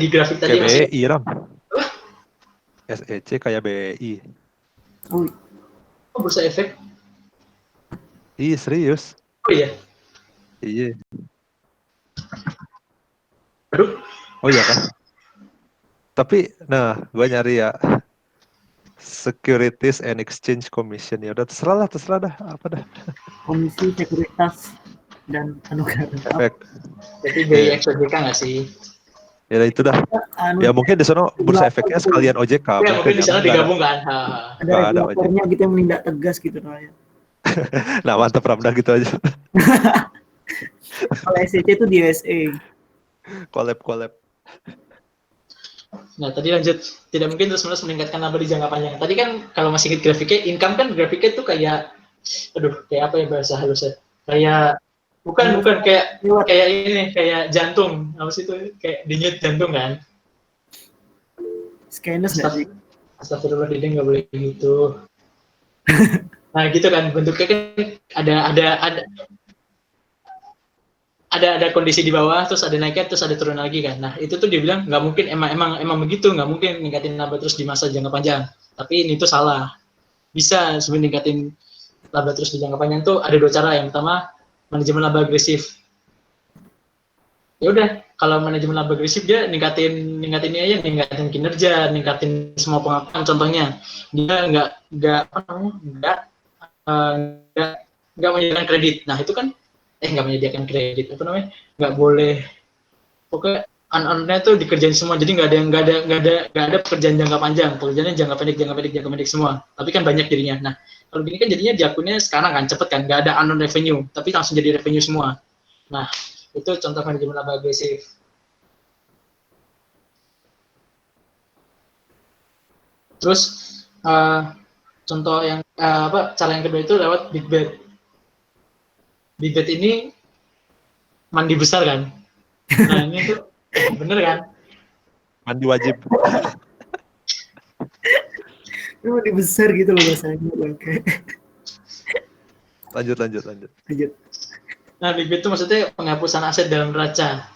grafik tadi kayak masih BI Ram. SEC kayak BI. Oh, bursa efek. Iya serius. Oh iya. Iya. Aduh. Oh iya kan. Tapi, nah, gue nyari ya Securities and Exchange Commission, ya udah terserah dah, apa dah. Komisi Sekuritas dan Anugerah. Efek. Jadi BI OJK nggak sih? Ya itu dah. Ya mungkin di sana bursa efeknya sekalian OJK. Ya mungkin di sana digabung kan. Ada Nggak ada regulatornya gitu yang menindak tegas gitu namanya. Nah mantap Ramdah gitu aja. Kalau SEC itu di USA. Collab. Nah tadi lanjut, tidak mungkin terus-menerus meningkatkan laba di jangka panjang. Tadi kan kalau masih ingat grafiknya, income kan grafiknya tuh kayak, kayak apa ya bahasa halusnya? Kayak bukan kayak ini, kayak jantung. Apa sih itu? Kayak denyut jantung kan? Scanners nggak sih? Astagfirullah, dia nggak boleh gitu. Nah gitu kan bentuknya kan ada kondisi di bawah, terus ada naiknya, terus ada turun lagi kan. Nah itu tuh dia bilang nggak mungkin, emang begitu, nggak mungkin ningkatin laba terus di masa jangka panjang. Tapi ini tuh salah. Bisa sebenarnya ningkatin laba terus di jangka panjang tuh ada dua cara. Yang pertama manajemen laba agresif. Ya udah, kalau manajemen laba agresif dia ningkatin kinerja, ningkatin semua pengakuan. Contohnya dia nggak menyediakan kredit. Nah itu kan nggak menyediakan kredit, nggak boleh, pokoknya nya tuh dikerjain semua, jadi nggak ada pekerjaan jangka panjang, pekerjaannya jangka pendek semua, tapi kan banyak jadinya. Nah Kalau gini kan jadinya diakunnya sekarang kan cepet kan, nggak ada unknown revenue, tapi langsung jadi revenue semua. Nah, itu contoh manajemen laba agresif. Terus contoh yang cara yang kedua itu lewat big bet. Big bet ini mandi besar kan. Nah ini tuh bener kan? Mandi wajib. Itu lebih besar gitu loh bahasanya. Kayak Lanjut. lanjut. Nah big bet itu maksudnya penghapusan aset dalam neraca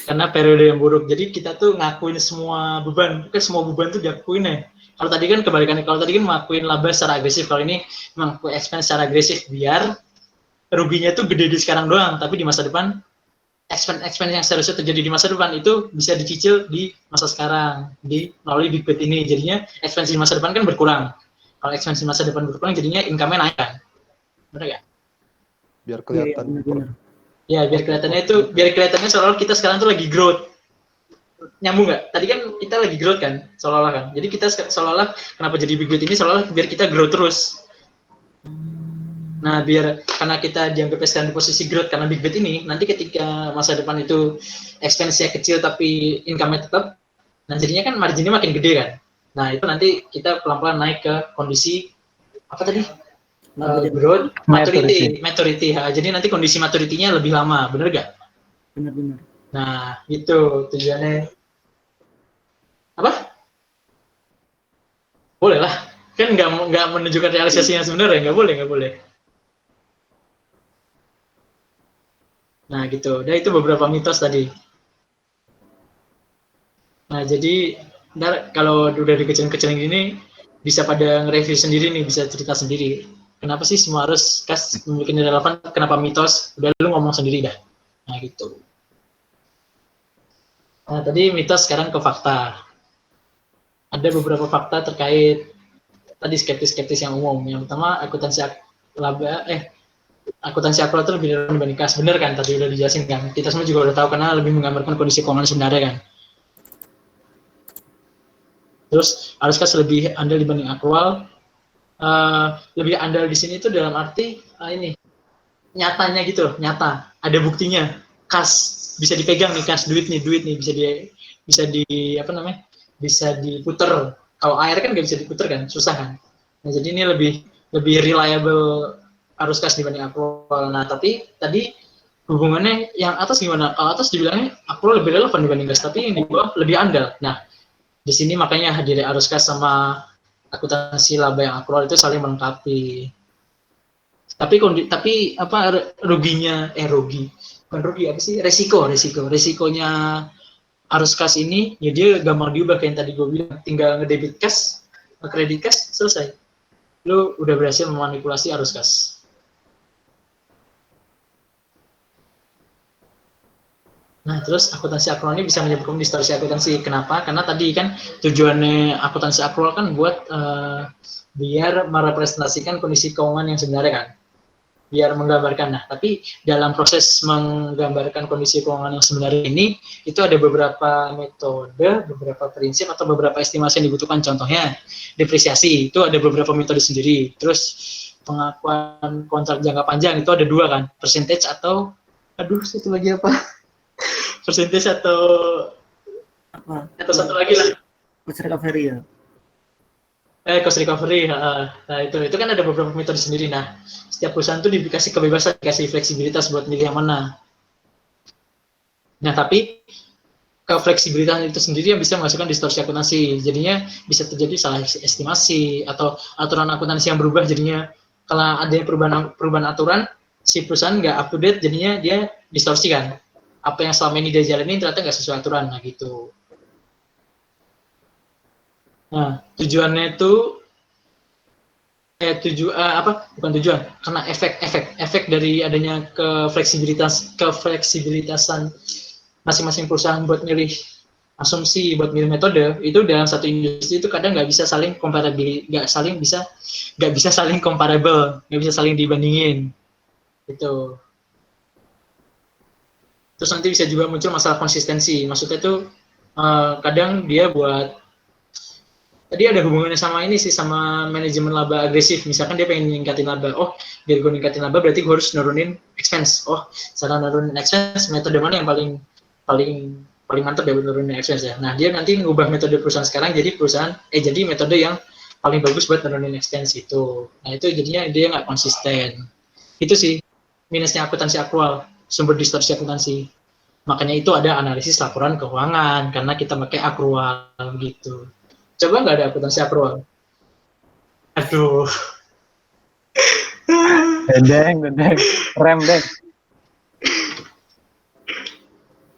karena periode yang buruk. Jadi kita tuh ngakuin semua beban, kan semua beban tuh diakuin ya. Kalau tadi kan kebalikannya, kalau tadi kan ngakuin laba secara agresif, kalau ini ngakuin expense secara agresif biar ruginya tuh gede di sekarang doang, tapi di masa depan expense yang seharusnya terjadi di masa depan itu bisa dicicil di masa sekarang melalui big bet ini. Jadinya expense di masa depan kan berkurang. Kalau expense di masa depan berkurang, jadinya income-nya naik kan, benar nggak? Biar Iya, kelihatan. benar-benar. Ya biar kelihatannya seolah-olah kita sekarang tuh lagi growth. Nyambung nggak? Tadi kan kita lagi growth kan, seolah-olah kan. Jadi kita seolah-olah kenapa jadi big bet ini seolah-olah biar kita grow terus. Nah, karena kita dianggap sekarang di posisi growth karena big bet ini, nanti ketika masa depan itu expense-nya kecil tapi income-nya tetap, nah jadinya kan marginnya makin gede kan. Nah, itu nanti kita pelan-pelan naik ke kondisi apa tadi? Growth, maturity. Jadi nanti kondisi maturity-nya lebih lama, bener nggak? Benar-benar. Nah, itu tujuannya. Apa? Boleh lah. Kan nggak menunjukkan realisasinya sebenarnya, nggak boleh. Nah, gitu. Dan itu beberapa mitos tadi. Nah, jadi kalau udah dikecilin gini, bisa pada nge-review sendiri nih, bisa cerita sendiri. Kenapa sih semua harus memiliki nilai relevan? Kenapa mitos? Udah lu ngomong sendiri dah. Nah, gitu. Nah, tadi mitos, sekarang ke fakta. Ada beberapa fakta terkait tadi skeptis yang umum. Yang pertama, akuntansi akrual itu lebih rendah dibanding kas. Bener kan? Tadi udah dijelasin kan? Kita semua juga udah tahu karena lebih menggambarkan kondisi keuangan sebenarnya kan. Terus arus kas lebih andal dibanding akrual. Lebih andal di sini itu dalam arti ini nyatanya gitu, nyata. Ada buktinya. Kas bisa dipegang nih, kas duit nih bisa diputer. Kalau air kan nggak bisa diputer kan, susah kan. Nah jadi ini lebih reliable arus kas dibanding akrual. Nah tapi tadi hubungannya yang atas gimana? Kalau atas dibilangnya akrual lebih relevan dibanding kas, tapi yang di bawah lebih andal. Nah di sini makanya hadir arus kas sama akuntansi laba yang akrual itu saling melengkapi. Tapi apa ruginya bukan rugi apa sih, resikonya arus kas ini ya dia gampang diubah kayak yang tadi gue bilang, tinggal ngedebit kas, kredit kas, selesai, lu udah berhasil memanipulasi arus kas. Nah terus akuntansi akrual ini bisa menyebabkan distorsi akuntansi. Kenapa? Karena tadi kan tujuannya akuntansi akrual kan buat biar merepresentasikan kondisi keuangan yang sebenarnya kan, biar menggambarkan. Nah, tapi dalam proses menggambarkan kondisi keuangan yang sebenarnya ini, itu ada beberapa metode, beberapa prinsip, atau beberapa estimasi yang dibutuhkan. Contohnya, depresiasi, itu ada beberapa metode sendiri. Terus, pengakuan kontrak jangka panjang, itu ada dua kan, percentage atau, satu lagi apa? Percentage atau satu lagi lah. Cost recovery ya. Cost recovery, nah itu kan ada beberapa metode sendiri. Nah, setiap perusahaan tuh dikasih kebebasan, dikasih fleksibilitas buat milih yang mana. Nah, tapi kefleksibilitasan itu sendiri yang bisa menghasilkan distorsi akuntansi. Jadinya bisa terjadi salah estimasi atau aturan akuntansi yang berubah. Jadinya kalau ada perubahan aturan, si perusahaan nggak up to date, jadinya dia distorsi kan. Apa yang selama ini dia jalanin ternyata nggak sesuai aturan, nah gitu. Nah, tujuannya itu bukan tujuan, karena efek dari adanya kefleksibilitasan masing-masing perusahaan buat milih asumsi, buat milih metode, itu dalam satu industri itu kadang nggak bisa saling comparable, nggak bisa saling dibandingin, gitu. Terus nanti bisa juga muncul masalah konsistensi, maksudnya itu kadang dia buat tadi ada hubungannya sama ini sih, sama manajemen laba agresif. Misalkan dia pengen ningkatin laba, biar gue ningkatin laba berarti gue harus nurunin expense. Cara nurunin expense, metode mana yang paling mantap ya buat nurunin expense ya. Nah, dia nanti ngubah metode perusahaan sekarang jadi metode yang paling bagus buat nurunin expense itu. Nah, itu jadinya dia nggak konsisten. Itu sih minusnya akuntansi akrual, sumber distorsi akuntansi. Makanya itu ada analisis laporan keuangan, karena kita pakai akrual gitu. Coba nggak ada akuntansi akrual? Aduh. Dendeng. Rem, Deng.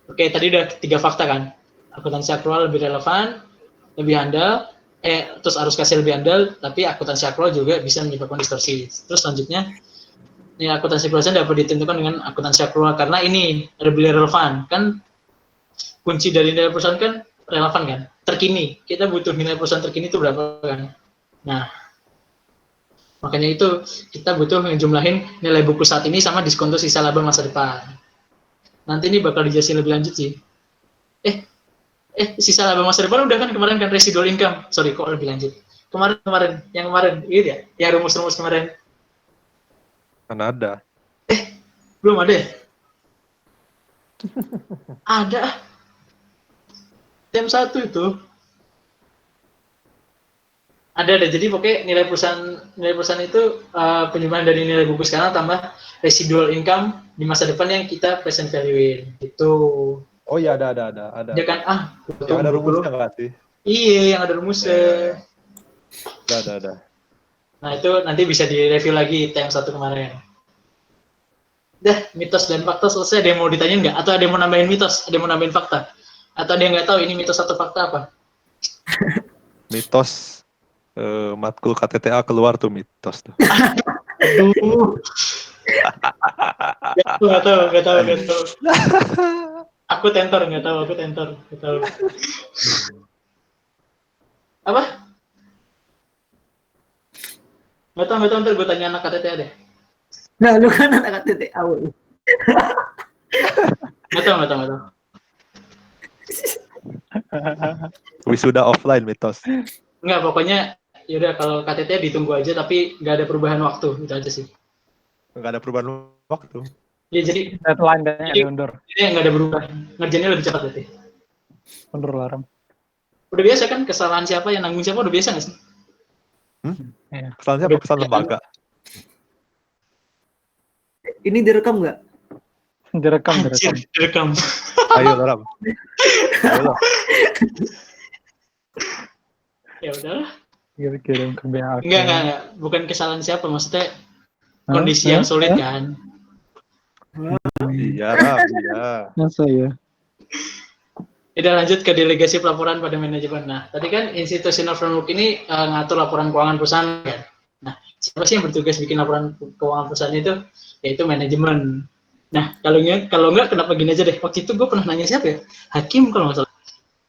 Oke, tadi udah 3 fakta kan. Akuntansi akrual lebih relevan, lebih handal, terus arus kasih lebih handal, tapi akuntansi akrual juga bisa menyebabkan distorsi. Terus selanjutnya, ini akuntansi perusahaan dapat ditentukan dengan akuntansi akrual karena ini lebih relevan. Kan kunci dari nilai perusahaan kan relevan kan, terkini. Kita butuh nilai perusahaan terkini itu berapa kan. Nah, makanya itu kita butuh ngejumlahin nilai buku saat ini sama diskonto sisa laba masa depan. Nanti ini bakal dijelasin lebih lanjut sih. Sisa laba masa depan udah kan kemarin kan, residual income. Sorry, kok lebih lanjut. Kemarin, itu ya, yang rumus-rumus kemarin. Kan ada. Belum ada ya? Ada. Tem 1 itu. Ada. Jadi pokoknya nilai perusahaan itu penjumlahan dari nilai buku sekarang tambah residual income di masa depan yang kita present value-in. Itu. Oh iya, ada. Ya kan, Yang ada rumusnya nggak sih? Iya, yang ada rumusnya. Ada. Nah, itu nanti bisa direview lagi TM 1 kemarin. Dah, mitos dan fakta selesai. Ada yang mau ditanyain nggak? Atau ada yang mau nambahin mitos? Ada yang mau nambahin fakta? Atau ada yang nggak tahu ini mitos atau fakta apa? Mitos matkul KTTA keluar tuh mitos tuh. Aduh. Nggak tahu. Aku tentor, nggak tahu. Apa? Nggak tahu, ntar gue tanya anak KTTA deh. Nah, lu kan anak KTTA. Nggak tahu. Wisuda offline mitos. Enggak, pokoknya yaudah kalau KTT ditunggu aja tapi nggak ada perubahan waktu, itu aja sih. Nggak ada perubahan waktu. Ya jadi Deadline kayaknya diundur. nggak ada berubah, ngerjainnya lebih cepat berarti. Undur larang. Udah biasa kan, kesalahan siapa yang nanggung siapa udah biasa nggak sih? Iya. Kesannya apa? Kesan lembaga. Ini direkam nggak? Direkam. Anjir, direkam. Ayo, Ram. Ayo. Ya udahlah. Kirim ke BA. Enggak. Bukan kesalahan siapa, maksudnya kondisi yang sulit kan. Iya, Ram. Iya. Masa ya? Udah lanjut ke delegasi pelaporan pada manajemen. Nah, tadi kan institutional framework ini ngatur laporan keuangan perusahaan kan. Nah, siapa sih yang bertugas bikin laporan keuangan perusahaan itu? Yaitu manajemen. Nah, kalau nggak kenapa gini aja deh. Waktu itu gue pernah nanya siapa ya? Hakim kalau nggak salah.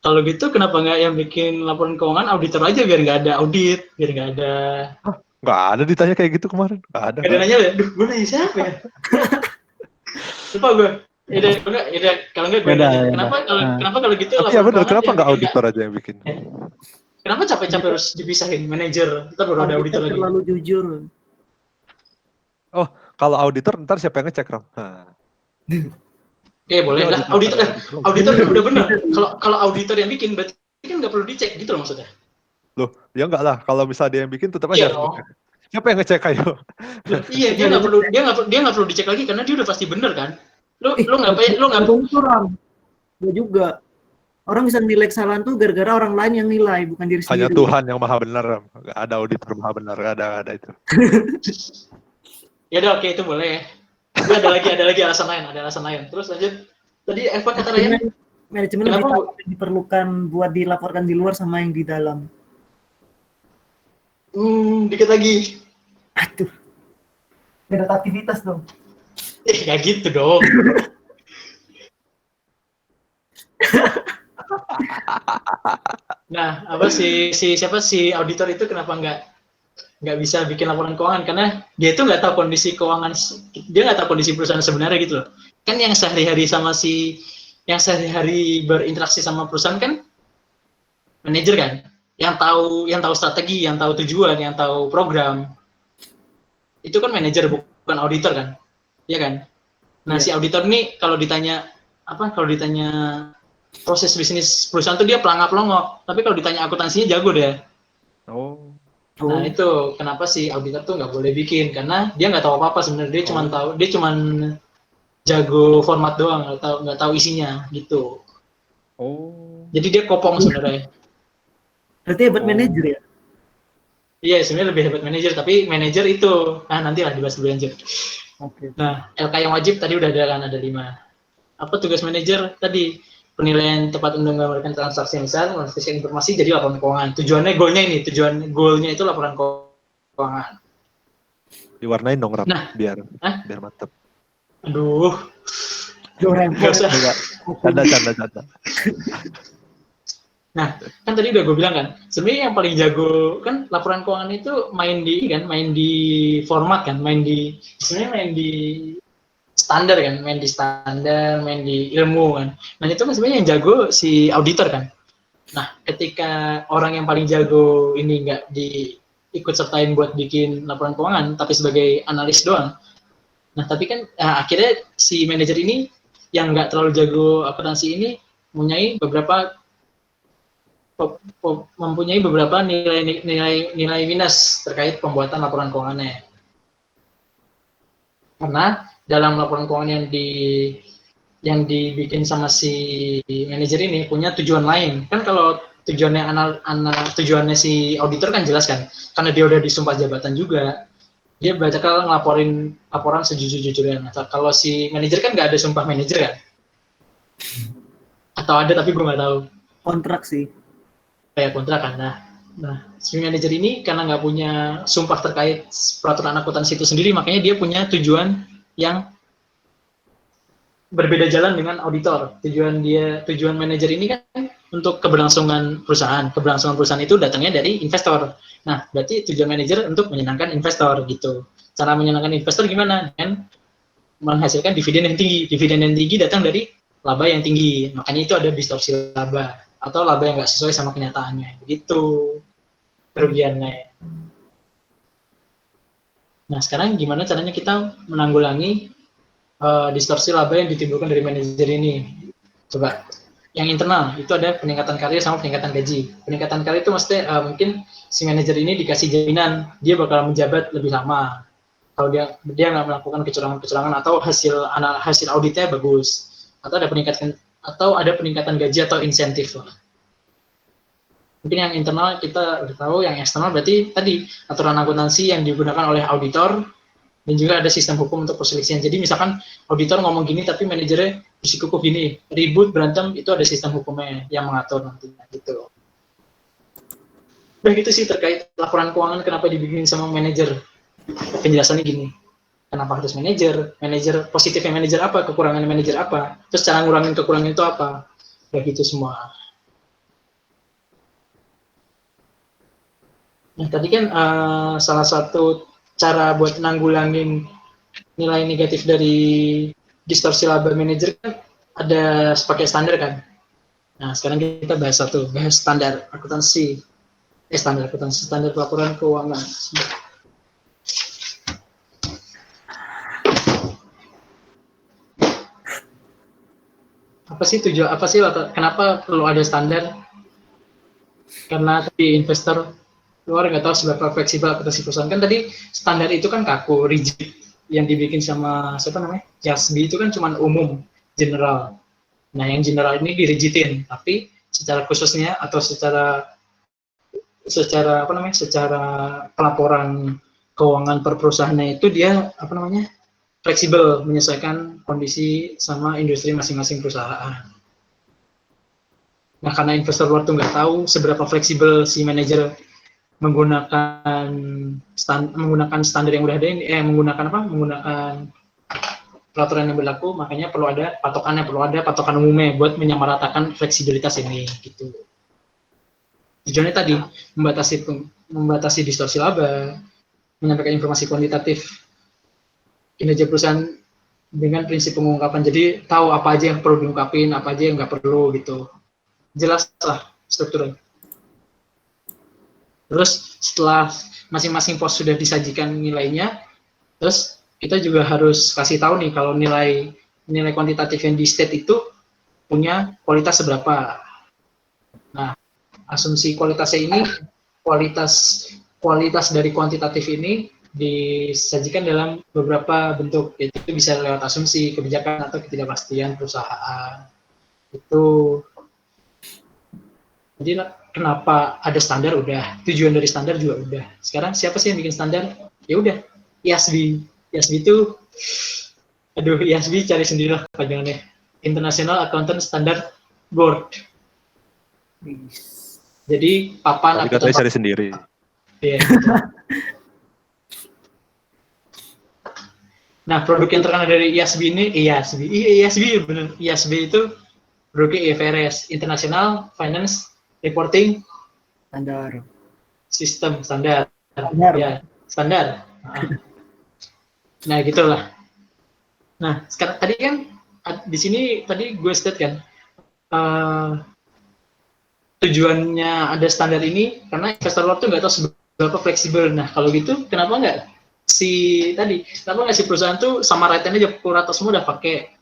Kalau gitu kenapa nggak yang bikin laporan keuangan auditor aja biar nggak ada audit, biar nggak ada. Nggak ada ditanya kayak gitu kemarin. Nggak ada. Nggak ada nanya ya? Duh, gue nanya siapa ya? Lupa gue. Kalau nggak gue nanya. Kenapa kalau gitu? Tapi ya benar, kenapa nggak auditor aja yang bikin? Kenapa capek-capek harus dipisahin manajer? Ntar baru ada auditor lagi. Terlalu jujur. Oh, kalau auditor ntar siapa yang ngecek, Ram? Boleh lah. Auditor udah benar. Kalau auditor yang bikin berarti kan nggak perlu dicek gitu loh maksudnya. Loh, ya enggak lah. Kalau misalnya dia yang bikin tetap aja. Siapa yang ngecek ayo? Iya, dia nggak perlu dicek lagi karena dia udah pasti benar kan. Lu ngapain? Gue juga. Orang bisa nilai kesalahan tuh gara-gara orang lain yang nilai, bukan diri sendiri. Hanya Tuhan yang maha benar, Ram. Nggak ada auditor maha benar, nggak ada itu. Ya udah, oke, itu boleh. Tapi ada lagi alasan lain. Terus lanjut. Tadi Eva kata lain. Manajemen lebih tahu apa yang diperlukan buat dilaporkan di luar sama yang di dalam. Dikit lagi. Aduh. Beda aktivitas dong. Nggak gitu dong. Nah, siapa si auditor itu kenapa nggak bisa bikin laporan keuangan? Karena dia itu nggak tahu kondisi keuangan, dia nggak tahu kondisi perusahaan sebenarnya gitu loh. Kan yang sehari-hari berinteraksi sama perusahaan kan manajer kan, yang tahu strategi, yang tahu tujuan, yang tahu program. Itu kan manajer bukan auditor kan? Iya kan? Nah, Iya. si auditor ini kalau ditanya proses bisnis perusahaan tuh dia pelangap-pelongo, tapi kalau ditanya akuntansinya jago deh. Oh, Nah, itu kenapa si auditor tuh nggak boleh bikin, karena dia nggak tahu apa-apa sebenarnya, dia cuma jago format doang, nggak tahu isinya gitu. oh, Jadi dia kopong sebenarnya. Berarti hebat manajer ya? Iya, sebenarnya lebih hebat manajer, tapi manajer itu, nantilah dibahas lebih lanjut. Oke. Nah, LK yang wajib tadi udah ada kan, ada 5. Apa tugas manajer tadi? Penilaian tepat untuk menggambarkan transaksi yang besar, menganalisis informasi jadi laporan keuangan. Tujuan goalnya itu laporan keuangan. diwarnain dong Rap, Nah, biar hah? biar mantep. Aduh, Doraemon. nggak usah. Canda. Nah, kan tadi udah gue bilang kan, sebenarnya yang paling jago kan laporan keuangan itu main di format kan, main di standar kan, main di ilmu kan. Nah, itu kan sebenarnya yang jago si auditor kan. Nah, ketika orang yang paling jago ini nggak ikut sertain buat bikin laporan keuangan, tapi sebagai analis doang. Nah, tapi kan akhirnya si manajer ini yang nggak terlalu jago akuntansi ini mempunyai beberapa nilai minus terkait pembuatan laporan keuangannya. Karena dalam laporan keuangan yang dibikin sama si manajer ini punya tujuan lain. Kan kalau tujuannya si auditor kan jelas kan, karena dia udah disumpah jabatan juga. Dia bakal ngelaporin laporan sejujur-jujurnya. Nah, kalau si manajer kan nggak ada sumpah manajer kan? Atau ada tapi gue nggak tahu. Kontrak sih. Kayak kontrak kan. Nah, si manajer ini karena nggak punya sumpah terkait peraturan akuntansi itu sendiri, makanya dia punya tujuan yang berbeda jalan dengan auditor. Tujuan manajer ini kan untuk keberlangsungan perusahaan. Keberlangsungan perusahaan itu datangnya dari investor. Nah, berarti tujuan manajer untuk menyenangkan investor gitu. Cara menyenangkan investor gimana? Dengan menghasilkan dividen yang tinggi. Dividen yang tinggi datang dari laba yang tinggi. Makanya itu ada distorsi laba atau laba yang nggak sesuai sama kenyataannya. Begitu kerugiannya. Nah, sekarang gimana caranya kita menanggulangi distorsi laba yang ditimbulkan dari manajer ini? Coba, yang internal itu ada peningkatan karir sama peningkatan gaji. Peningkatan karir itu maksudnya mungkin si manajer ini dikasih jaminan dia bakal menjabat lebih lama kalau dia nggak melakukan kecurangan atau hasil auditnya bagus, atau ada peningkatan gaji atau insentif. Mungkin yang internal kita udah tahu, yang eksternal berarti tadi aturan akuntansi yang digunakan oleh auditor. Dan juga ada sistem hukum untuk perseleksian. Jadi misalkan auditor ngomong gini tapi manajernya bersikukuh gini, ribut, berantem, itu ada sistem hukumnya yang mengatur nantinya gitu. Dan gitu sih terkait laporan keuangan kenapa dibikin sama manajer. Penjelasannya gini, kenapa harus manajer positifnya manajer apa, kekurangan manajer apa, terus cara ngurangin kekurangan itu apa, ya gitu semua. Nah tadi kan salah satu cara buat nanggulangin nilai negatif dari distorsi laba manajer kan ada pakai standar kan. Nah sekarang kita bahas standar akuntansi, standar pelaporan keuangan. Apa sih kenapa perlu ada standar? Karena tadi investor luar nggak tahu seberapa fleksibel akuntansi perusahaan. Kan tadi standar itu kan kaku, rigid, yang dibikin sama JASB itu kan cuma umum, general. Nah yang general ini dirigidin, tapi secara khususnya atau secara pelaporan keuangan per perusahaannya itu dia fleksibel, menyesuaikan kondisi sama industri masing-masing perusahaan. Nah karena investor luar tuh nggak tahu seberapa fleksibel si manajer menggunakan standar yang udah ada ini, menggunakan peraturan yang berlaku, makanya perlu ada patokan umumnya buat menyamaratakan fleksibilitas ini gitu. Tujuannya tadi membatasi distorsi laba, menyampaikan informasi kuantitatif kinerja perusahaan dengan prinsip pengungkapan. Jadi tahu apa aja yang perlu diungkapin, apa aja yang nggak perlu gitu. Jelas lah strukturnya. Terus setelah masing-masing pos sudah disajikan nilainya, terus kita juga harus kasih tahu nih kalau nilai kuantitatif yang di state itu punya kualitas seberapa. Nah, asumsi kualitasnya ini, kualitas dari kuantitatif ini disajikan dalam beberapa bentuk, yaitu bisa lewat asumsi, kebijakan, atau ketidakpastian perusahaan. Itu jadi kenapa ada standar udah, tujuan dari standar juga udah. Sekarang siapa sih yang bikin standar? Ya udah, IASB. IASB itu, IASB cari sendirilah panjangannya. International Accountant Standard Board. Jadi papan Tapi katanya cari sendiri. Iya. Nah, produk yang terkenal dari IASB ini, IASB benar. IASB itu produknya IFRS, International Finance Reporting System, standar. Ya, standar. Nah, gitulah. Nah, sekarang tadi kan di sini tadi gue state kan tujuannya ada standar ini karena investor luar tuh nggak tahu seberapa fleksibel. Nah, kalau gitu kenapa nggak si perusahaan tuh sama ratein aja pukul rata semua udah pakai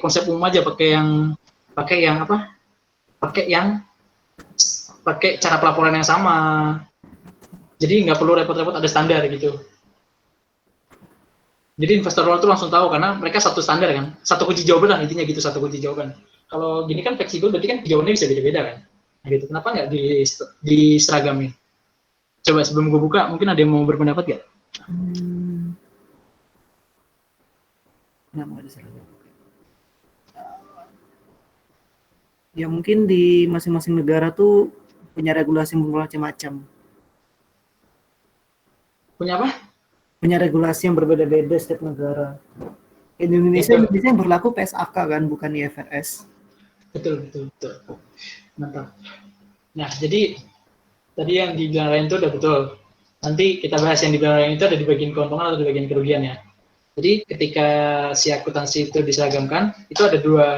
konsep umum aja, pakai cara pelaporan yang sama. Jadi nggak perlu repot-repot ada standar gitu. Jadi investor luar tuh langsung tahu karena mereka satu standar kan, satu kunci jawaban lah intinya gitu, satu kunci jawaban. Kalau gini kan fleksibel, berarti kan jawabannya bisa beda-beda kan. Nah, gitu. Kenapa nggak diseragamin? Coba sebelum gue buka, mungkin ada yang mau berpendapat nggak? Kenapa nggak diseragamin? Ya mungkin di masing-masing negara tuh punya regulasi macam-macam. Punya apa? Punya regulasi yang berbeda-beda setiap negara. Indonesia yang berlaku PSAK kan, bukan IFRS. Betul. Mantap. Nah, jadi tadi yang dibilang Ryan itu udah betul. Nanti kita bahas yang dibilang Ryan itu ada di bagian keuntungan atau di bagian kerugian ya. Jadi ketika si akuntansi itu diseragamkan, itu ada dua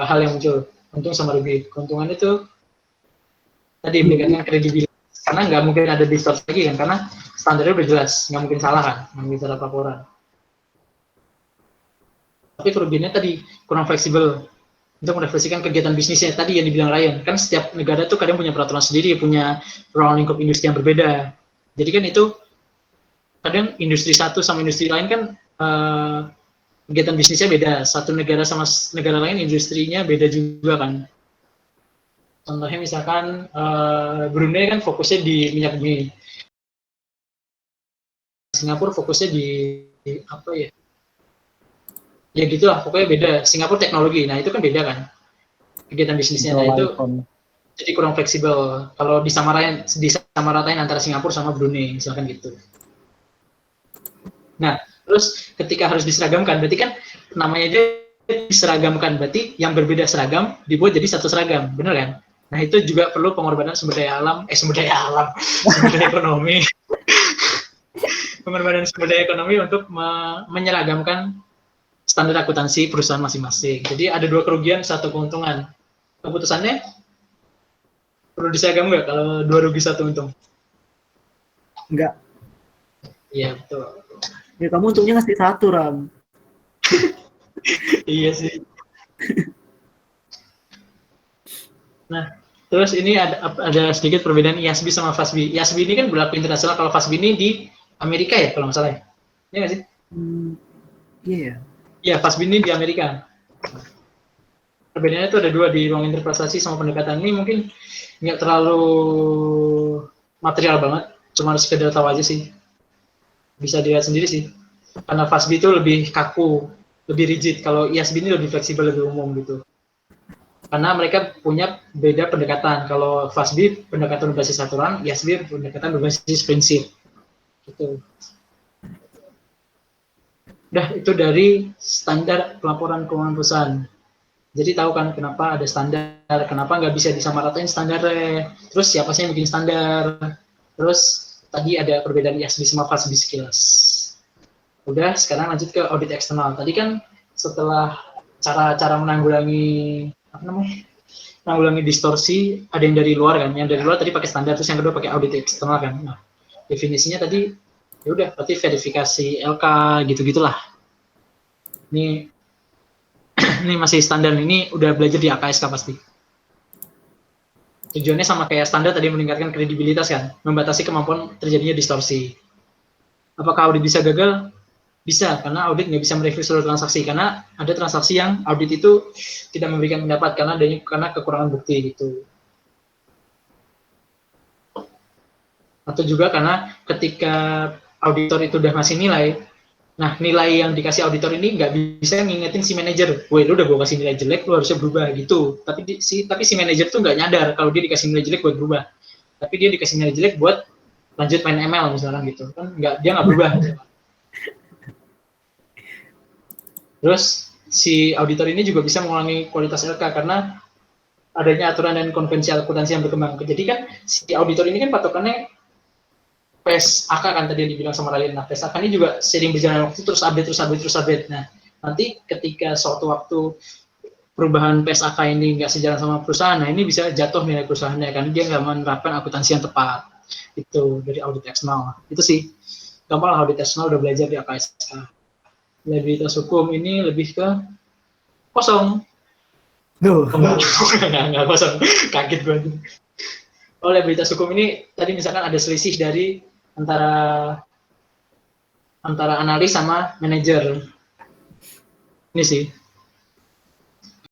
hal yang muncul, untung sama rugi. Keuntungan itu tadi meningkatkan kredibilitas karena nggak mungkin ada distorsi lagi kan, karena standarnya udah jelas, nggak mungkin salah kan, nggak mungkin salah laporan. Tapi kerugiannya tadi kurang fleksibel untuk merefleksikan kegiatan bisnisnya tadi yang dibilang Ryan. Kan setiap negara tuh kadang punya peraturan sendiri, punya ruang lingkup industri yang berbeda. Jadi kan itu kadang industri satu sama industri lain kan kegiatan bisnisnya beda. Satu negara sama negara lain industrinya beda juga kan. Contohnya misalkan Brunei kan fokusnya di minyak bumi. Singapura fokusnya di apa ya? Ya gitulah, pokoknya beda. Singapura teknologi, nah itu kan beda kan kegiatan bisnisnya. Nah itu jadi kurang fleksibel. Kalau disamaratain antara Singapura sama Brunei, misalkan gitu. Nah, terus ketika harus diseragamkan, berarti kan namanya aja diseragamkan, berarti yang berbeda seragam dibuat jadi satu seragam, benar kan? Nah itu juga perlu pengorbanan sumber daya ekonomi, pengorbanan sumber daya ekonomi untuk menyeragamkan standar akuntansi perusahaan masing-masing. Jadi ada dua kerugian, satu keuntungan. Keputusannya perlu diseragam nggak kalau dua rugi satu untung? Enggak. Iya betul. Ya kamu untungnya ngasih satu, Ram. Iya sih. Nah, terus ini ada sedikit perbedaan IASB sama FASB. IASB ini kan berlaku internasional, kalau FASB ini di Amerika ya kalau nggak salah ya? Iya nggak sih? Iya. Iya, FASB ini di Amerika. Perbedaannya itu ada dua di ruang interpretasi sama pendekatan. Ini mungkin nggak terlalu material banget, cuma sekedar tahu aja sih. Bisa dilihat sendiri sih. Karena FASB itu lebih kaku, lebih rigid. Kalau IASB ini lebih fleksibel, lebih umum gitu. Karena mereka punya beda pendekatan. Kalau FASB pendekatan berbasis aturan, IASB pendekatan berbasis prinsip. Gitu. Udah, itu dari standar pelaporan keuangan perusahaan. Jadi tahu kan kenapa ada standar, kenapa nggak bisa disamaratain standarnya. Terus siapa sih yang bikin standar? Terus tadi ada perbedaan IASB sama FASB sekilas. Udah, sekarang lanjut ke audit eksternal. Tadi kan setelah cara menanggulangi menanggulangi distorsi, ada yang dari luar kan, yang dari luar tadi pakai standar, terus yang kedua pakai audit eksternal kan. Nah, definisinya tadi ya udah berarti verifikasi LK gitu-gitulah. Ini ini masih standar, ini udah belajar di AKSK pasti. Tujuannya sama kayak standar tadi, meningkatkan kredibilitas kan, membatasi kemampuan terjadinya distorsi. Apakah audit bisa gagal? Bisa, karena audit nggak bisa mereview seluruh transaksi, karena ada transaksi yang audit itu tidak memberikan pendapat karena kekurangan bukti gitu. Atau juga karena ketika auditor itu udah ngasih nilai, nah nilai yang dikasih auditor ini nggak bisa ngingetin si manajer, woi lu udah gue kasih nilai jelek, lu harusnya berubah gitu. Tapi si manajer tuh nggak nyadar kalau dia dikasih nilai jelek buat berubah, tapi dia dikasih nilai jelek buat lanjut main ML misalnya gitu kan, dia nggak berubah. Terus si auditor ini juga bisa mengurangi kualitas LK karena adanya aturan dan konvensi akuntansi yang berkembang. Jadi kan si auditor ini kan patokannya PSAK kan tadi yang dibilang sama Ryan. Nah, PSAK ini juga sering berjalan waktu terus update. Nah, nanti ketika suatu waktu perubahan PSAK ini nggak sejalan sama perusahaan, nah ini bisa jatuh nilai perusahaannya kan, dia nggak menerapkan akuntansi yang tepat. Itu dari audit eksternal. Itu sih gampang, audit eksternal udah belajar di AKSK. Liabilitas hukum ini lebih ke kosong. Duh. Nggak kosong, kaget gue. Oh, liabilitas hukum ini tadi misalkan ada selisih dari antara analis sama manajer. Ini sih.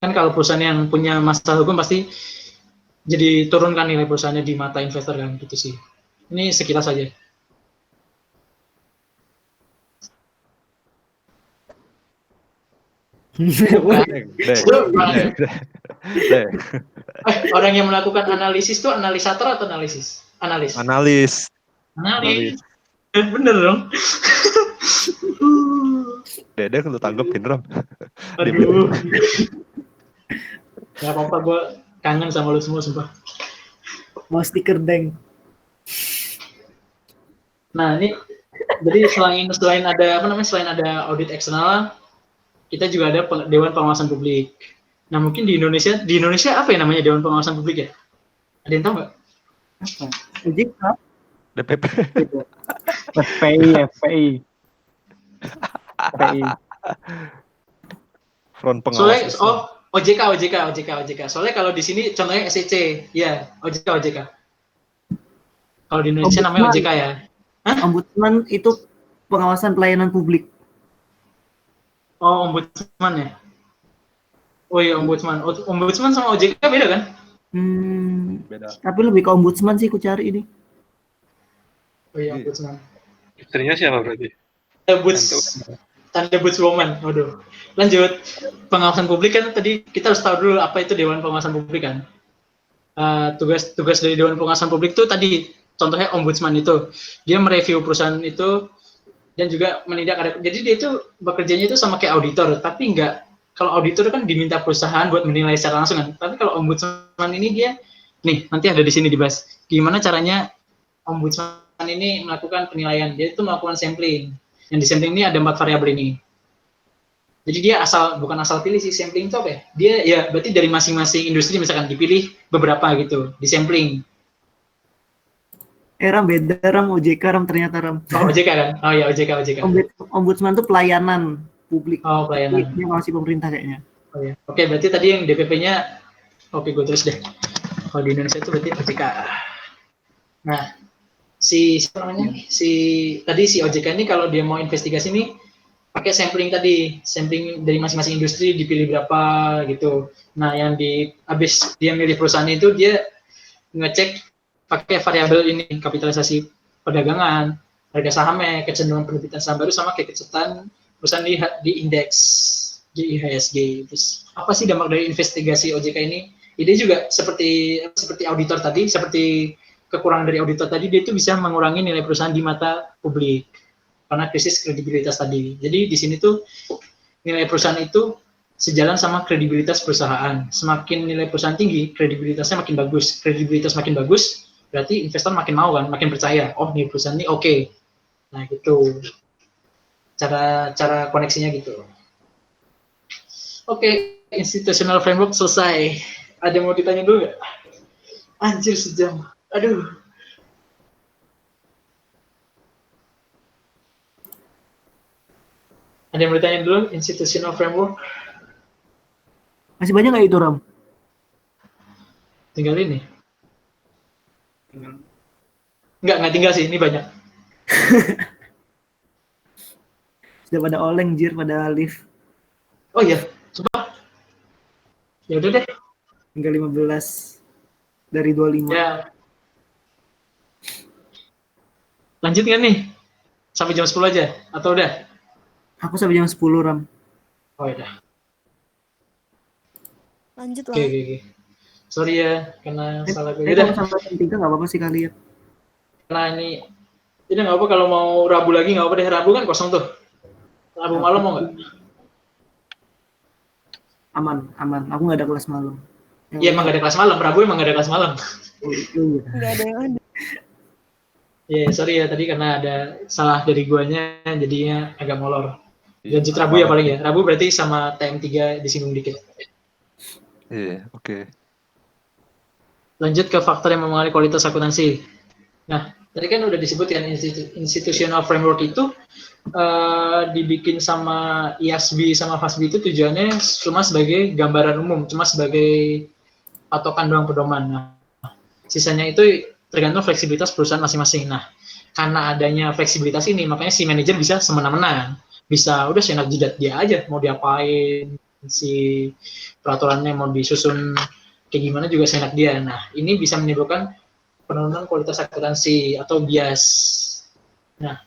Kan kalau perusahaan yang punya masalah hukum pasti jadi turunkan nilai perusahaannya di mata investor kan, gitu sih. Ini sekilas saja. Orang yang melakukan analisis itu analisator atau analisis? Analis. Bener dong. Dedek lu tanggepin, Ram. Aduh. Gak apa-apa, gue kangen sama lu semua, sumpah. Mau stiker deng. Nah, ini jadi selain ada audit eksternal, kita juga ada Dewan Pengawasan Publik. Nah, mungkin di Indonesia apa ya namanya Dewan Pengawasan Publik ya? Ada yang tahu nggak? OJK. DPP. FPI. Front pengawas. OJK. Soalnya kalau di sini contohnya SEC, ya OJK. Kalau di Indonesia namanya OJK ya. Ombudsman itu pengawasan pelayanan publik. Oh, ombudsman ya. Oh iya, ombudsman. Ombudsman sama OJK beda kan? Beda. Tapi lebih ke ombudsman sih ku cari ini. Oh iya, ombudsman. Istrinya siapa berarti? Tanda Budswoman. Waduh. Lanjut. Pengawasan publik kan tadi kita harus tahu dulu apa itu Dewan Pengawasan Publik kan. Tugas dari Dewan Pengawasan Publik itu tadi contohnya ombudsman itu dia mereview perusahaan itu dan juga menindak. Jadi dia itu bekerjanya itu sama kayak auditor, tapi enggak. Kalau auditor kan diminta perusahaan buat menilai secara langsung kan. Tapi kalau ombudsman ini dia nanti ada di sini dibahas. Gimana caranya ombudsman ini melakukan penilaian? Dia itu melakukan sampling. Yang di sampling ini ada 4 variabel ini. Jadi dia bukan asal pilih sih, sampling itu apa ya? Dia ya berarti dari masing-masing industri misalkan dipilih beberapa gitu, di sampling. Ram beda, Ram OJK, Ram ternyata Ram. Oh, OJK kan? Oh ya, OJK. Ombudsman itu pelayanan publik. Oh, pelayanan. Ini masih pemerintah kayaknya. Oh ya. Oke, berarti tadi yang DPP-nya gue terus deh. Kalau di Indonesia itu berarti OJK. Nah, si OJK ini kalau dia mau investigasi ini pakai sampling dari masing-masing industri dipilih berapa gitu. Nah, habis dia milih perusahaan itu dia ngecek pakai variabel ini, kapitalisasi perdagangan, harga sahamnya, kecenderungan penerbitan saham baru sama keikutsertaan perusahaan di indeks di IHSG. Terus apa sih dampak dari investigasi OJK ini? Ide juga seperti auditor tadi, seperti kekurangan dari auditor tadi, dia itu bisa mengurangi nilai perusahaan di mata publik karena krisis kredibilitas tadi. Jadi di sini tuh nilai perusahaan itu sejalan sama kredibilitas perusahaan. Semakin nilai perusahaan tinggi, kredibilitasnya makin bagus. Kredibilitas makin bagus, berarti investor makin mau kan, makin percaya. Oh, nih perusahaan ini oke. Nah, gitu. Cara koneksinya gitu. Oke, institutional framework selesai. Ada yang mau ditanya dulu nggak? Anjir sejam. Aduh. Ada yang mau ditanya dulu? Institutional framework. Masih banyak nggak itu, Ram? Tinggal ini. Nggak tinggal sih. Ini banyak. Sudah pada oleng, Jir, pada lift. Oh iya. Coba. Ya udah deh. Tinggal 15 dari 25. Ya. Lanjut nggak nih? Sampai jam 10 aja? Atau udah? Aku sampai jam 10, Ram. Oh udah. Lanjut Oke, lah. oke. Sorry ya, karena salah gue. Kalau Udah, sampai jam 3 nggak apa-apa sih kali ya. karena ini nggak apa kalau mau Rabu lagi nggak apa deh. Rabu kan kosong tuh. Rabu malam mau nggak? Aman. Aku nggak ada kelas malam. Iya emang nggak ada kelas malam. Rabu emang nggak ada kelas malam. Iya. Nggak ada yang ada. Iya, sorry ya tadi karena ada salah dari guanya jadinya agak molor. Lanjut Rabu ya Aman. paling ya. Rabu berarti sama TM3 disinggung dikit. Iya, oke. Lanjut ke faktor yang memengaruhi kualitas akuntansi. Nah, tadi kan udah disebutkan institutional framework itu dibikin sama IASB sama FASB itu tujuannya cuma sebagai gambaran umum, cuma sebagai patokan doang pedoman. Nah, sisanya itu tergantung fleksibilitas perusahaan masing-masing. Nah, karena adanya fleksibilitas ini, makanya si manajer bisa semena-mena. Bisa udah seenak jidat dia aja, mau diapain, si peraturannya mau disusun kayak gimana juga seenak dia. Nah, ini bisa menimbulkan penurunan kualitas akuntansi atau bias. Nah,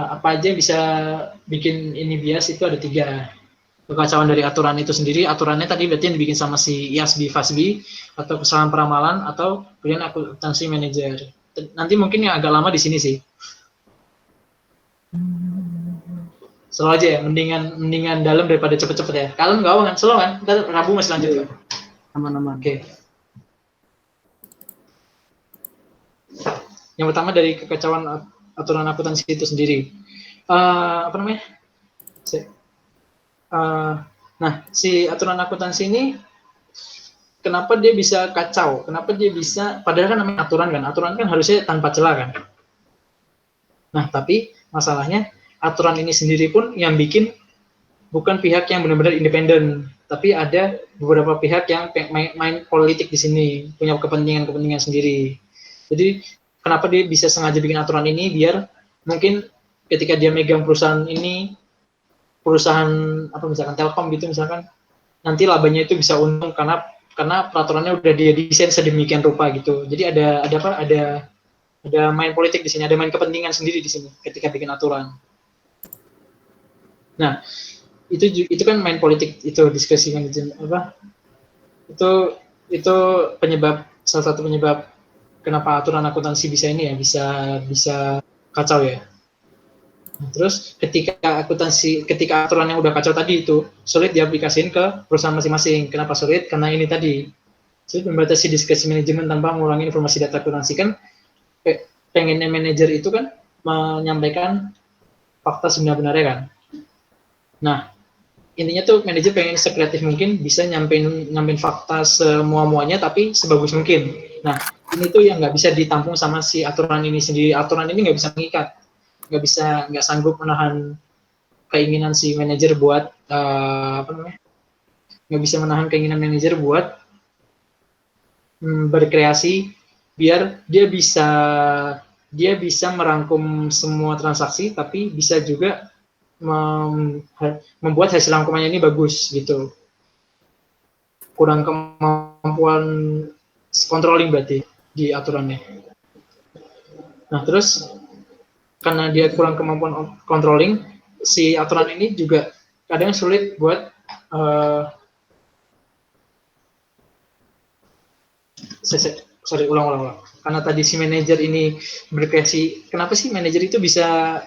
apa aja bisa bikin ini bias itu ada 3. Kekacauan dari aturan itu sendiri, aturannya tadi berarti yang dibikin sama si IASB, FASB, atau kesalahan peramalan, atau kemudian akuntansi manajer. Nanti mungkin yang agak lama di sini sih. Slow aja ya, mendingan dalam daripada cepet-cepet ya. Kalian nggak apa kan, slow kan? Ntar Rabu masih lanjut kan? Aman. Oke. Yang pertama dari kekacauan aturan akuntansi itu sendiri. Apa namanya? Nah, si aturan akuntansi ini kenapa dia bisa kacau? Kenapa dia bisa? Padahal kan namanya aturan kan harusnya tanpa celah kan. Nah, tapi masalahnya aturan ini sendiri pun yang bikin bukan pihak yang benar-benar independen, tapi ada beberapa pihak yang main politik di sini, punya kepentingan sendiri. Jadi kenapa dia bisa sengaja bikin aturan ini biar mungkin ketika dia megang perusahaan ini, perusahaan apa misalkan Telkom gitu misalkan, nanti labanya itu bisa untung karena peraturannya udah dia desain sedemikian rupa gitu. Jadi ada main politik di sini, ada main kepentingan sendiri di sini ketika bikin aturan. Nah, itu kan main politik, itu diskresi manajemen apa? Itu salah satu penyebab kenapa aturan akuntansi bisa ini ya, bisa kacau ya. Nah, terus ketika aturan yang udah kacau tadi itu sulit diaplikasikan ke perusahaan masing-masing. Kenapa sulit? Karena ini tadi sulit membatasi diskresi manajemen tanpa mengurangi informasi data akuntansi. Kan pengennya manajer itu kan menyampaikan fakta sebenar-benarnya kan. Nah, intinya tuh manajer pengen sekreatif mungkin bisa nyampein fakta semua-muanya tapi sebagus mungkin. Nah, ini tuh yang nggak bisa ditampung sama si aturan ini sendiri. Aturan ini nggak bisa mengikat, nggak sanggup menahan keinginan si manajer buat nggak bisa menahan keinginan manajer buat berkreasi biar dia bisa merangkum semua transaksi tapi bisa juga membuat hasil rangkumannya ini bagus gitu. Kurang kemampuan controlling berarti di aturannya. Nah, terus karena dia kurang kemampuan controlling, si aturan ini juga kadang sulit buat ulang. Karena tadi si manajer ini berkreasi, kenapa sih manajer itu bisa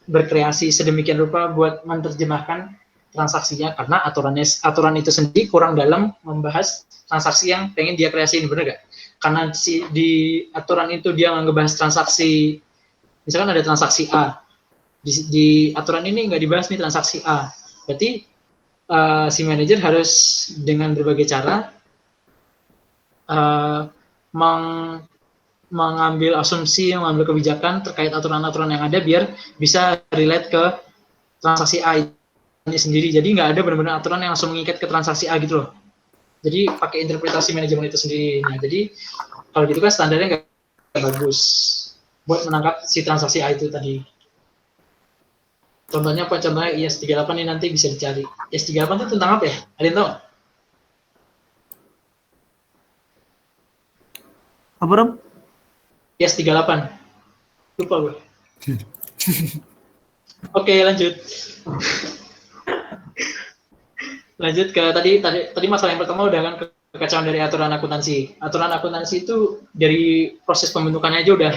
berkreasi sedemikian rupa buat menerjemahkan transaksinya? Karena aturan itu sendiri kurang dalam membahas transaksi yang pengen dia kreasiin, bener gak? Karena di aturan itu dia ngebahas transaksi, misalkan ada transaksi A, di aturan ini nggak dibahas nih transaksi A, berarti si manajer harus dengan berbagai cara mengambil asumsi, mengambil kebijakan terkait aturan-aturan yang ada biar bisa relate ke transaksi A ini sendiri. Jadi nggak ada benar-benar aturan yang langsung mengikat ke transaksi A gitu loh. Jadi pakai interpretasi manajemen itu sendiri. Nah, jadi kalau gitu kan standarnya nggak bagus buat menangkap si transaksi A itu tadi. Contohnya apa? Contohnya IS38 ini nanti bisa dicari. IS38 itu tentang apa ya? Ada yang tahu? Apa, Rom? IS38. Lupa gue. Oke, lanjut. Lanjut ke tadi masalah yang pertama udah kan kekacauan dari aturan akuntansi. Aturan akuntansi itu dari proses pembentukannya aja udah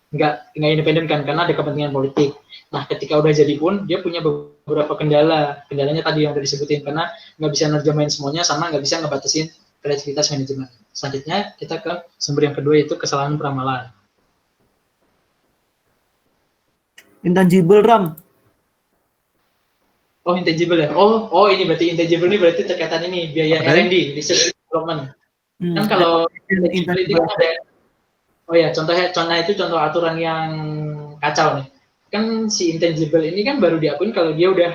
nggak independen kan, karena ada kepentingan politik. Nah, ketika udah jadi pun dia punya beberapa kendalanya tadi yang udah disebutin, karena nggak bisa nerjemahin semuanya sama nggak bisa ngebatasin kreativitas manajemen. Selanjutnya kita ke sumber yang kedua, yaitu kesalahan peramalan. Intangible, Ram. Oh, intangible ya. Oh ini berarti intangible ini berarti terkaitan ini biaya R&D, research development. Kan kalau intangible itu kan ada. Oh ya, contoh itu contoh aturan yang kacau nih. Kan si intangible ini kan baru diakuin kalau dia udah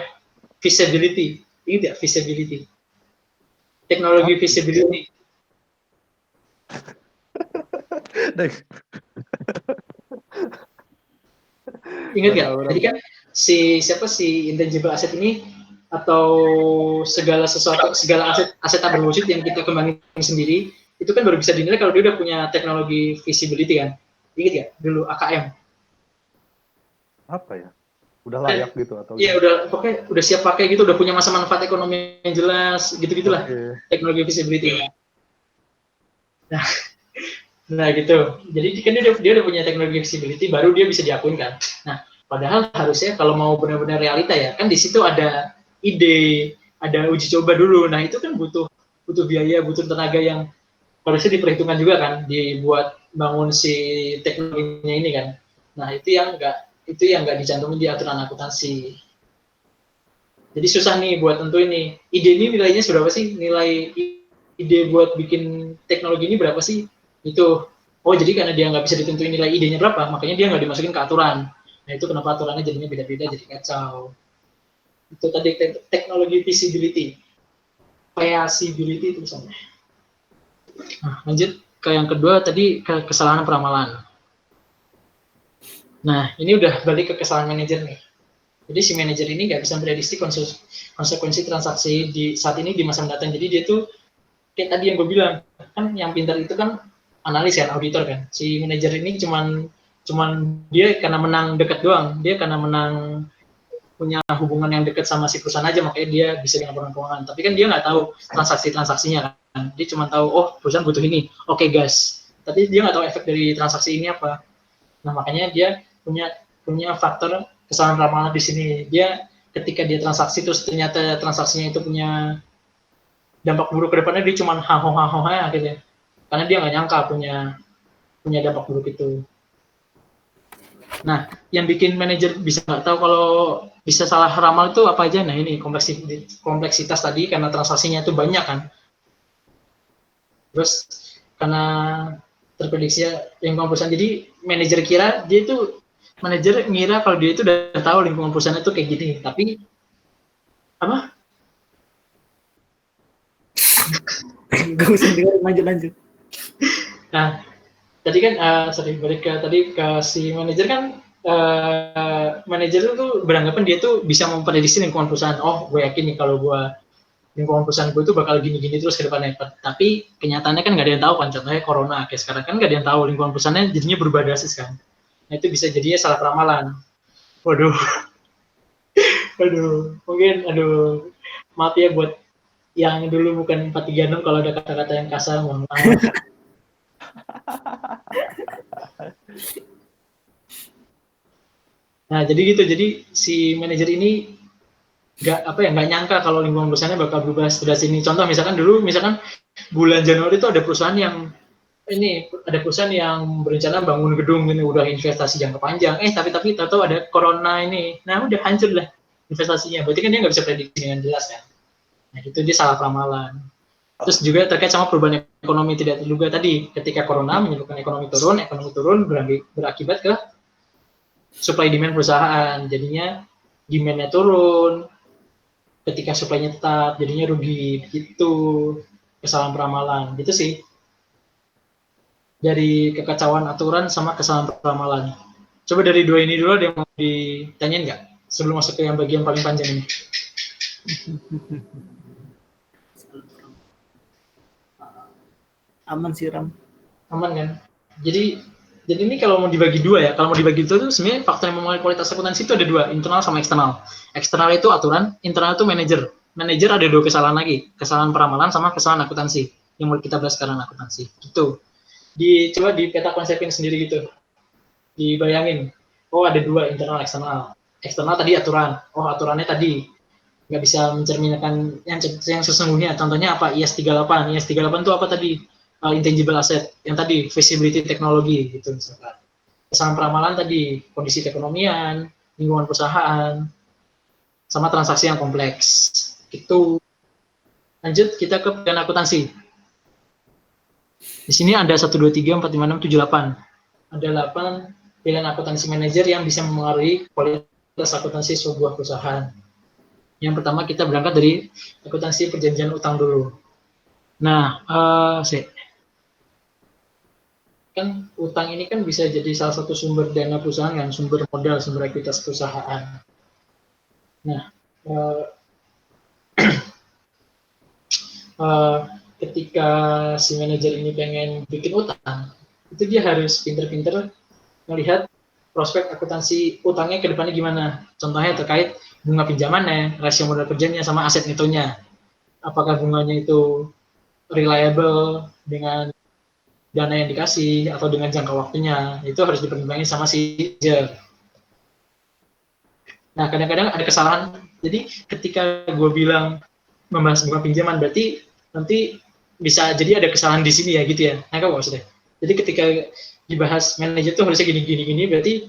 feasibility. Ini tidak feasibility. Teknologi feasibility. Ingat nggak? Jadi kan si intangible asset ini atau segala aset tak berwujud yang kita kembangin sendiri itu kan baru bisa dinilai kalau dia udah punya teknologi feasibility kan. Ingat ya dulu AKM. Apa ya? Udah layak gitu atau? Iya, pokoknya udah siap pakai gitu, udah punya masa manfaat ekonomi yang jelas, gitu-gitulah. Okay. Teknologi feasibility. Nah gitu. Jadi kan dia udah punya teknologi feasibility, baru dia bisa diakuin kan. Nah, padahal harusnya kalau mau benar-benar realita ya, kan di situ ada ide, ada uji coba dulu. Nah, itu kan butuh biaya, butuh tenaga yang harusnya diperhitungkan juga kan, dibuat bangun si teknologinya ini kan. Nah, itu yang nggak dicantumin di aturan akuntansi. Jadi susah nih buat tentu ini. Ide ini nilainya berapa sih? Nilai ide buat bikin teknologi ini berapa sih? Itu. Oh, jadi karena dia nggak bisa ditentuin nilai idenya berapa, makanya dia nggak dimasukin ke aturan. Nah, itu kenapa aturannya jadinya beda-beda, jadi kacau. Itu tadi teknologi feasibility. Feasibility itu misalnya. Nah, lanjut ke yang kedua tadi, ke kesalahan peramalan. Nah, ini udah balik ke kesalahan manajer nih. Jadi si manajer ini nggak bisa prediksi konsekuensi transaksi di saat ini di masa mendatang. Jadi dia tuh kayak tadi yang gue bilang, kan yang pintar itu kan analis kan, auditor kan. Si manajer ini cuman dia karena menang dekat doang. Dia karena menang punya hubungan yang dekat sama si perusahaan aja, makanya dia bisa dengan laporan keuangan. Tapi kan dia nggak tahu transaksinya kan. Dia cuma tahu, oh perusahaan butuh ini, oke gas. Tapi dia nggak tahu efek dari transaksi ini apa. Nah makanya dia punya faktor kesalahan ramalan di sini. Dia ketika dia transaksi terus ternyata transaksinya itu punya dampak buruk ke depannya, dia cuma haho akhirnya. Karena dia nggak nyangka punya dampak buruk itu. Nah, yang bikin manajer bisa nggak tahu kalau bisa salah ramal itu apa aja? Nah, ini kompleksitas tadi karena transaksinya itu banyak kan. Terus karena terprediksi lingkungan perusahaan, jadi manajer ngira kalau dia itu udah tahu lingkungan perusahaan itu kayak gini, tapi apa? Gak usah dengar, lanjut. Nah, tadi kan balik ke si manajer kan, manajer itu beranggapan dia tuh bisa memprediksi lingkungan perusahaan. Oh, gue yakin nih kalau lingkungan perusahaan gue itu bakal gini-gini terus ke depannya. Tapi kenyataannya kan nggak ada yang tahu kan. Contohnya corona kayak sekarang kan nggak ada yang tahu lingkungan perusahaannya jadinya berubah drastis kan. Nah itu bisa jadinya salah peramalan. Waduh, mungkin maaf ya buat yang dulu bukan 436 kalau ada kata-kata yang kasar, mohon maaf. Nah jadi gitu, jadi si manajer ini nggak nyangka kalau lingkungan perusahaannya bakal berubah sedrastis ini. Contoh misalkan bulan Januari itu ada perusahaan yang berencana bangun gedung ini, udah investasi jangka panjang, tapi tahu ada corona ini, nah udah hancur lah investasinya. Berarti kan dia nggak bisa prediksi dengan jelas kan. Nah itu dia salah peramalan. Terus juga terkait sama perubahan ekonomi tidak terduga tadi, ketika corona menyebabkan ekonomi turun berakibat ke supply demand perusahaan, jadinya demand-nya turun, ketika supply-nya tetap, jadinya rugi, gitu, kesalahan peramalan, gitu sih, dari kekacauan aturan sama kesalahan peramalan. Coba dari dua ini dulu ada yang mau ditanyain nggak, sebelum masuk ke yang bagian paling panjang ini? Aman sih Ram. Aman kan? Jadi ini kalau mau dibagi dua ya, kalau mau dibagi itu tuh sebenarnya faktor yang mempengaruhi kualitas akuntansi itu ada dua, internal sama eksternal. Eksternal itu aturan, internal itu manajer. Manajer ada dua kesalahan lagi, kesalahan peramalan sama kesalahan akuntansi. Yang mau kita bahas sekarang akuntansi. Gitu. Coba di peta konsepin sendiri gitu. Dibayangin, oh ada dua, internal, eksternal. Eksternal tadi aturan, oh aturannya tadi nggak bisa mencerminkan yang sesungguhnya. Contohnya apa? IAS 38. IAS 38 itu apa tadi? Intangible asset, yang tadi visibility teknologi gitu misalkan. Kesalahan peramalan tadi kondisi keekonomian, lingkungan perusahaan, sama transaksi yang kompleks. Itu. Lanjut kita ke pilihan akuntansi. Di sini ada 1, 2, 3, 4, 5, 6, 7, 8. Ada 8 pilihan akuntansi manajer yang bisa mempengaruhi kualitas akuntansi sebuah perusahaan. Yang pertama kita berangkat dari akuntansi perjanjian utang dulu. Nah, kan utang ini kan bisa jadi salah satu sumber dana perusahaan kan, sumber modal, sumber ekuitas perusahaan. Nah, ketika si manajer ini pengen bikin utang, itu dia harus pinter-pinter melihat prospek akuntansi utangnya ke depannya gimana. Contohnya terkait bunga pinjamannya, rasio modal kerjanya, sama aset netonya. Apakah bunganya itu reliable dengan dana yang dikasih atau dengan jangka waktunya, itu harus dipertimbangkan sama si manajer. Nah, kadang-kadang ada kesalahan. Jadi ketika gue bilang membahas bunga pinjaman, berarti nanti bisa jadi ada kesalahan di sini ya gitu ya. Nah, apa maksudnya? Jadi ketika dibahas manajer tuh harusnya gini, berarti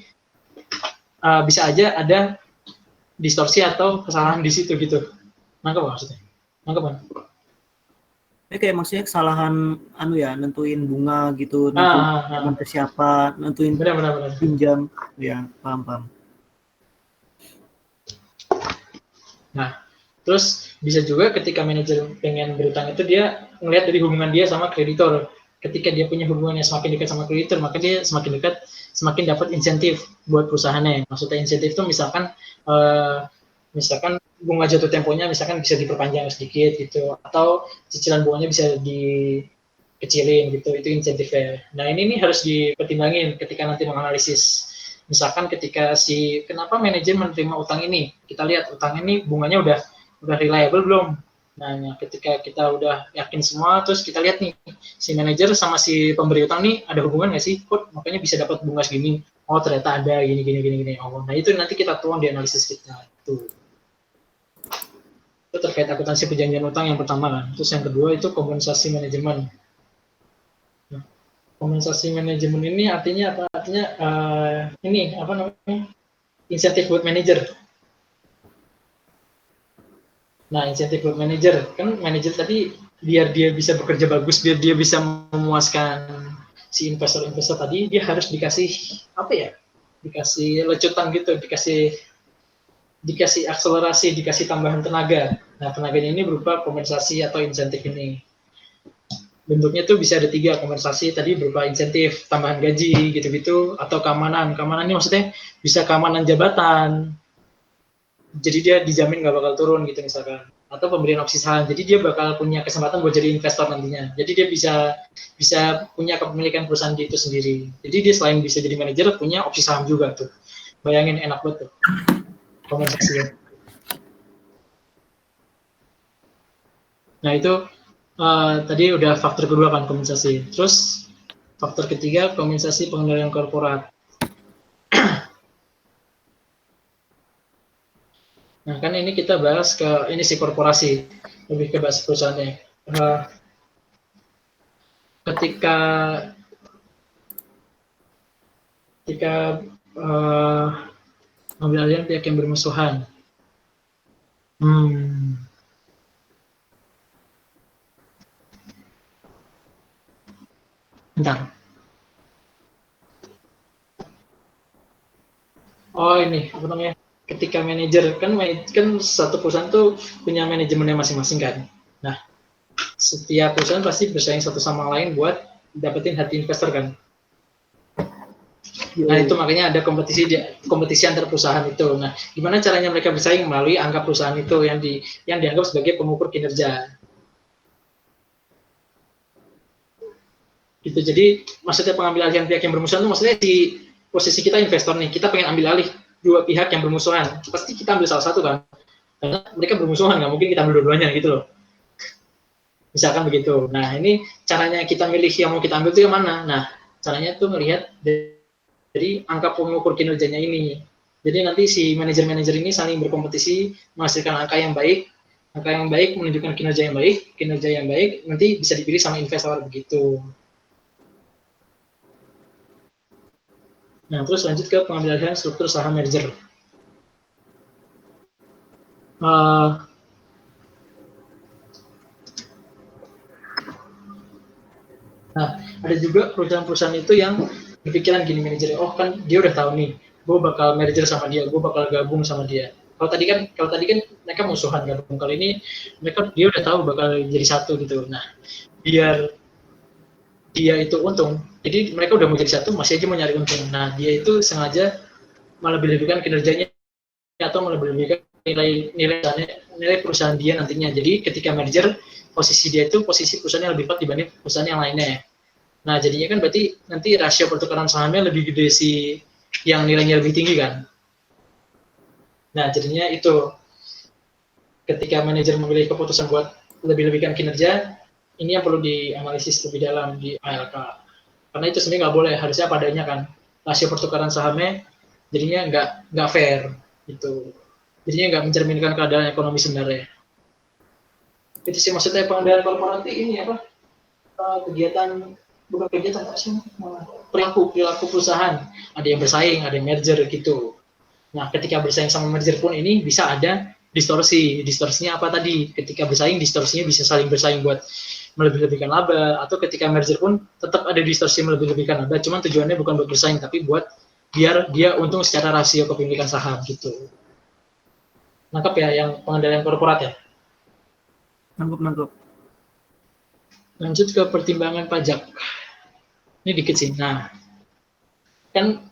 bisa aja ada distorsi atau kesalahan di situ gitu. Nah, apa maksudnya? Nangkep kan? Kayak maksudnya kesalahan nentuin bunga gitu, nentuin ke siapa, nentuin benar. pinjam, ya paham. Nah, terus bisa juga ketika manajer pengen berutang itu dia ngelihat dari hubungan dia sama kreditor. Ketika dia punya hubungan yang semakin dekat sama kreditor, maka dia semakin dekat, semakin dapat insentif buat perusahaannya. Maksudnya insentif itu misalkan bunga jatuh temponya misalkan bisa diperpanjang sedikit gitu, atau cicilan bunganya bisa dikecilin gitu, itu insentifnya. Nah ini nih harus dipertimbangin ketika nanti menganalisis. Misalkan ketika kenapa manajer menerima utang ini, kita lihat utang ini bunganya udah reliable belum. Nah ketika kita udah yakin semua, terus kita lihat nih si manajer sama si pemberi utang nih ada hubungan nggak sih, kok makanya bisa dapat bunga segini, oh ternyata ada gini. Oh, nah itu nanti kita tuang di analisis kita. Itu terkait akuntansi perjanjian utang yang pertama kan. Terus yang kedua itu kompensasi manajemen. Nah, kompensasi manajemen ini artinya apa? Artinya ini apa namanya? Insentif buat manajer. Nah, insentif buat manajer, kan manajer tadi biar dia bisa bekerja bagus, biar dia bisa memuaskan si investor tadi, dia harus dikasih apa ya? Dikasih lecutan gitu, dikasih akselerasi, dikasih tambahan tenaga. Nah, tenaganya ini berupa kompensasi atau insentif ini. Bentuknya tuh bisa ada 3, kompensasi tadi berupa insentif, tambahan gaji, gitu-gitu, atau keamanan. Keamanan ini maksudnya bisa keamanan jabatan. Jadi dia dijamin nggak bakal turun gitu misalkan. Atau pemberian opsi saham. Jadi dia bakal punya kesempatan buat jadi investor nantinya. Jadi dia bisa punya kepemilikan perusahaan dia itu sendiri. Jadi dia selain bisa jadi manajer, punya opsi saham juga tuh. Bayangin enak banget tuh. Kompensasinya. Nah itu tadi udah faktor kedua kan, kompensasi. Terus faktor ketiga, kompensasi pengendalian korporat. Nah kan ini kita bahas ke ini si korporasi, lebih ke bahas perusahaannya. Ketika mengambil alih pihak yang bermusuhan. Bentar. Oh ini apa namanya? Ketika manajer kan satu perusahaan tuh punya manajemennya masing-masing kan. Nah, setiap perusahaan pasti bersaing satu sama lain buat dapetin hati investor kan. Nah itu makanya ada kompetisi antar perusahaan itu. Nah, gimana caranya mereka bersaing melalui angka perusahaan itu yang dianggap sebagai pengukur kinerja. Gitu. Jadi maksudnya pengambil alihan pihak yang bermusuhan itu maksudnya di posisi kita investor nih, kita pengen ambil alih dua pihak yang bermusuhan, pasti kita ambil salah satu kan, karena mereka bermusuhan, nggak mungkin kita ambil dua-duanya gitu loh. Misalkan begitu. Nah ini caranya kita milih yang mau kita ambil itu yang mana. Nah caranya tuh melihat dari angka pengukur kinerjanya ini. Jadi nanti si manajer-manajer ini saling berkompetisi menghasilkan angka yang baik menunjukkan kinerja yang baik nanti bisa dipilih sama investor begitu. Nah, terus lanjut ke pengambilan struktur saham merger. Nah, ada juga perusahaan-perusahaan itu yang berpikiran gini manajernya, oh kan dia udah tahu nih, gue bakal merger sama dia, gue bakal gabung sama dia. Kalau tadi kan mereka musuhan gabung, kali ini dia udah tahu bakal jadi satu gitu. Nah, biar dia itu untung, jadi mereka udah mau jadi satu, masih aja mau nyari untung. Nah, dia itu sengaja melebih-lebihkan kinerjanya atau melebih-lebihkan nilai perusahaan dia nantinya. Jadi ketika merger, posisi dia itu posisi perusahaan yang lebih kuat dibanding perusahaan yang lainnya. Nah, jadinya kan berarti nanti rasio pertukaran sahamnya lebih gede si yang nilainya lebih tinggi kan. Nah, jadinya itu ketika manajer memilih keputusan buat lebih-lebihkan kinerja, ini yang perlu dianalisis lebih dalam di ALK. Karena itu sebenarnya nggak boleh, harusnya padanya kan. Rasio pertukaran sahamnya jadinya nggak fair gitu. Jadinya nggak mencerminkan keadaan ekonomi sebenarnya. Itu sih maksudnya pengendalian korporasi ini apa? Perilaku perusahaan. Ada yang bersaing, ada yang merger gitu. Nah, ketika bersaing sama merger pun ini bisa ada distorsi. Distorsinya apa tadi? Ketika bersaing, distorsinya bisa saling bersaing buat melebih-lebihkan laba, atau ketika merger pun tetap ada distorsi melebih-lebihkan laba, cuman tujuannya bukan buat bersaing, tapi buat biar dia untung secara rasio kepemilikan saham gitu. Nangkep ya yang pengendalian korporat ya? Nangkep. Lanjut ke pertimbangan pajak. Ini dikit sih. Nah, kan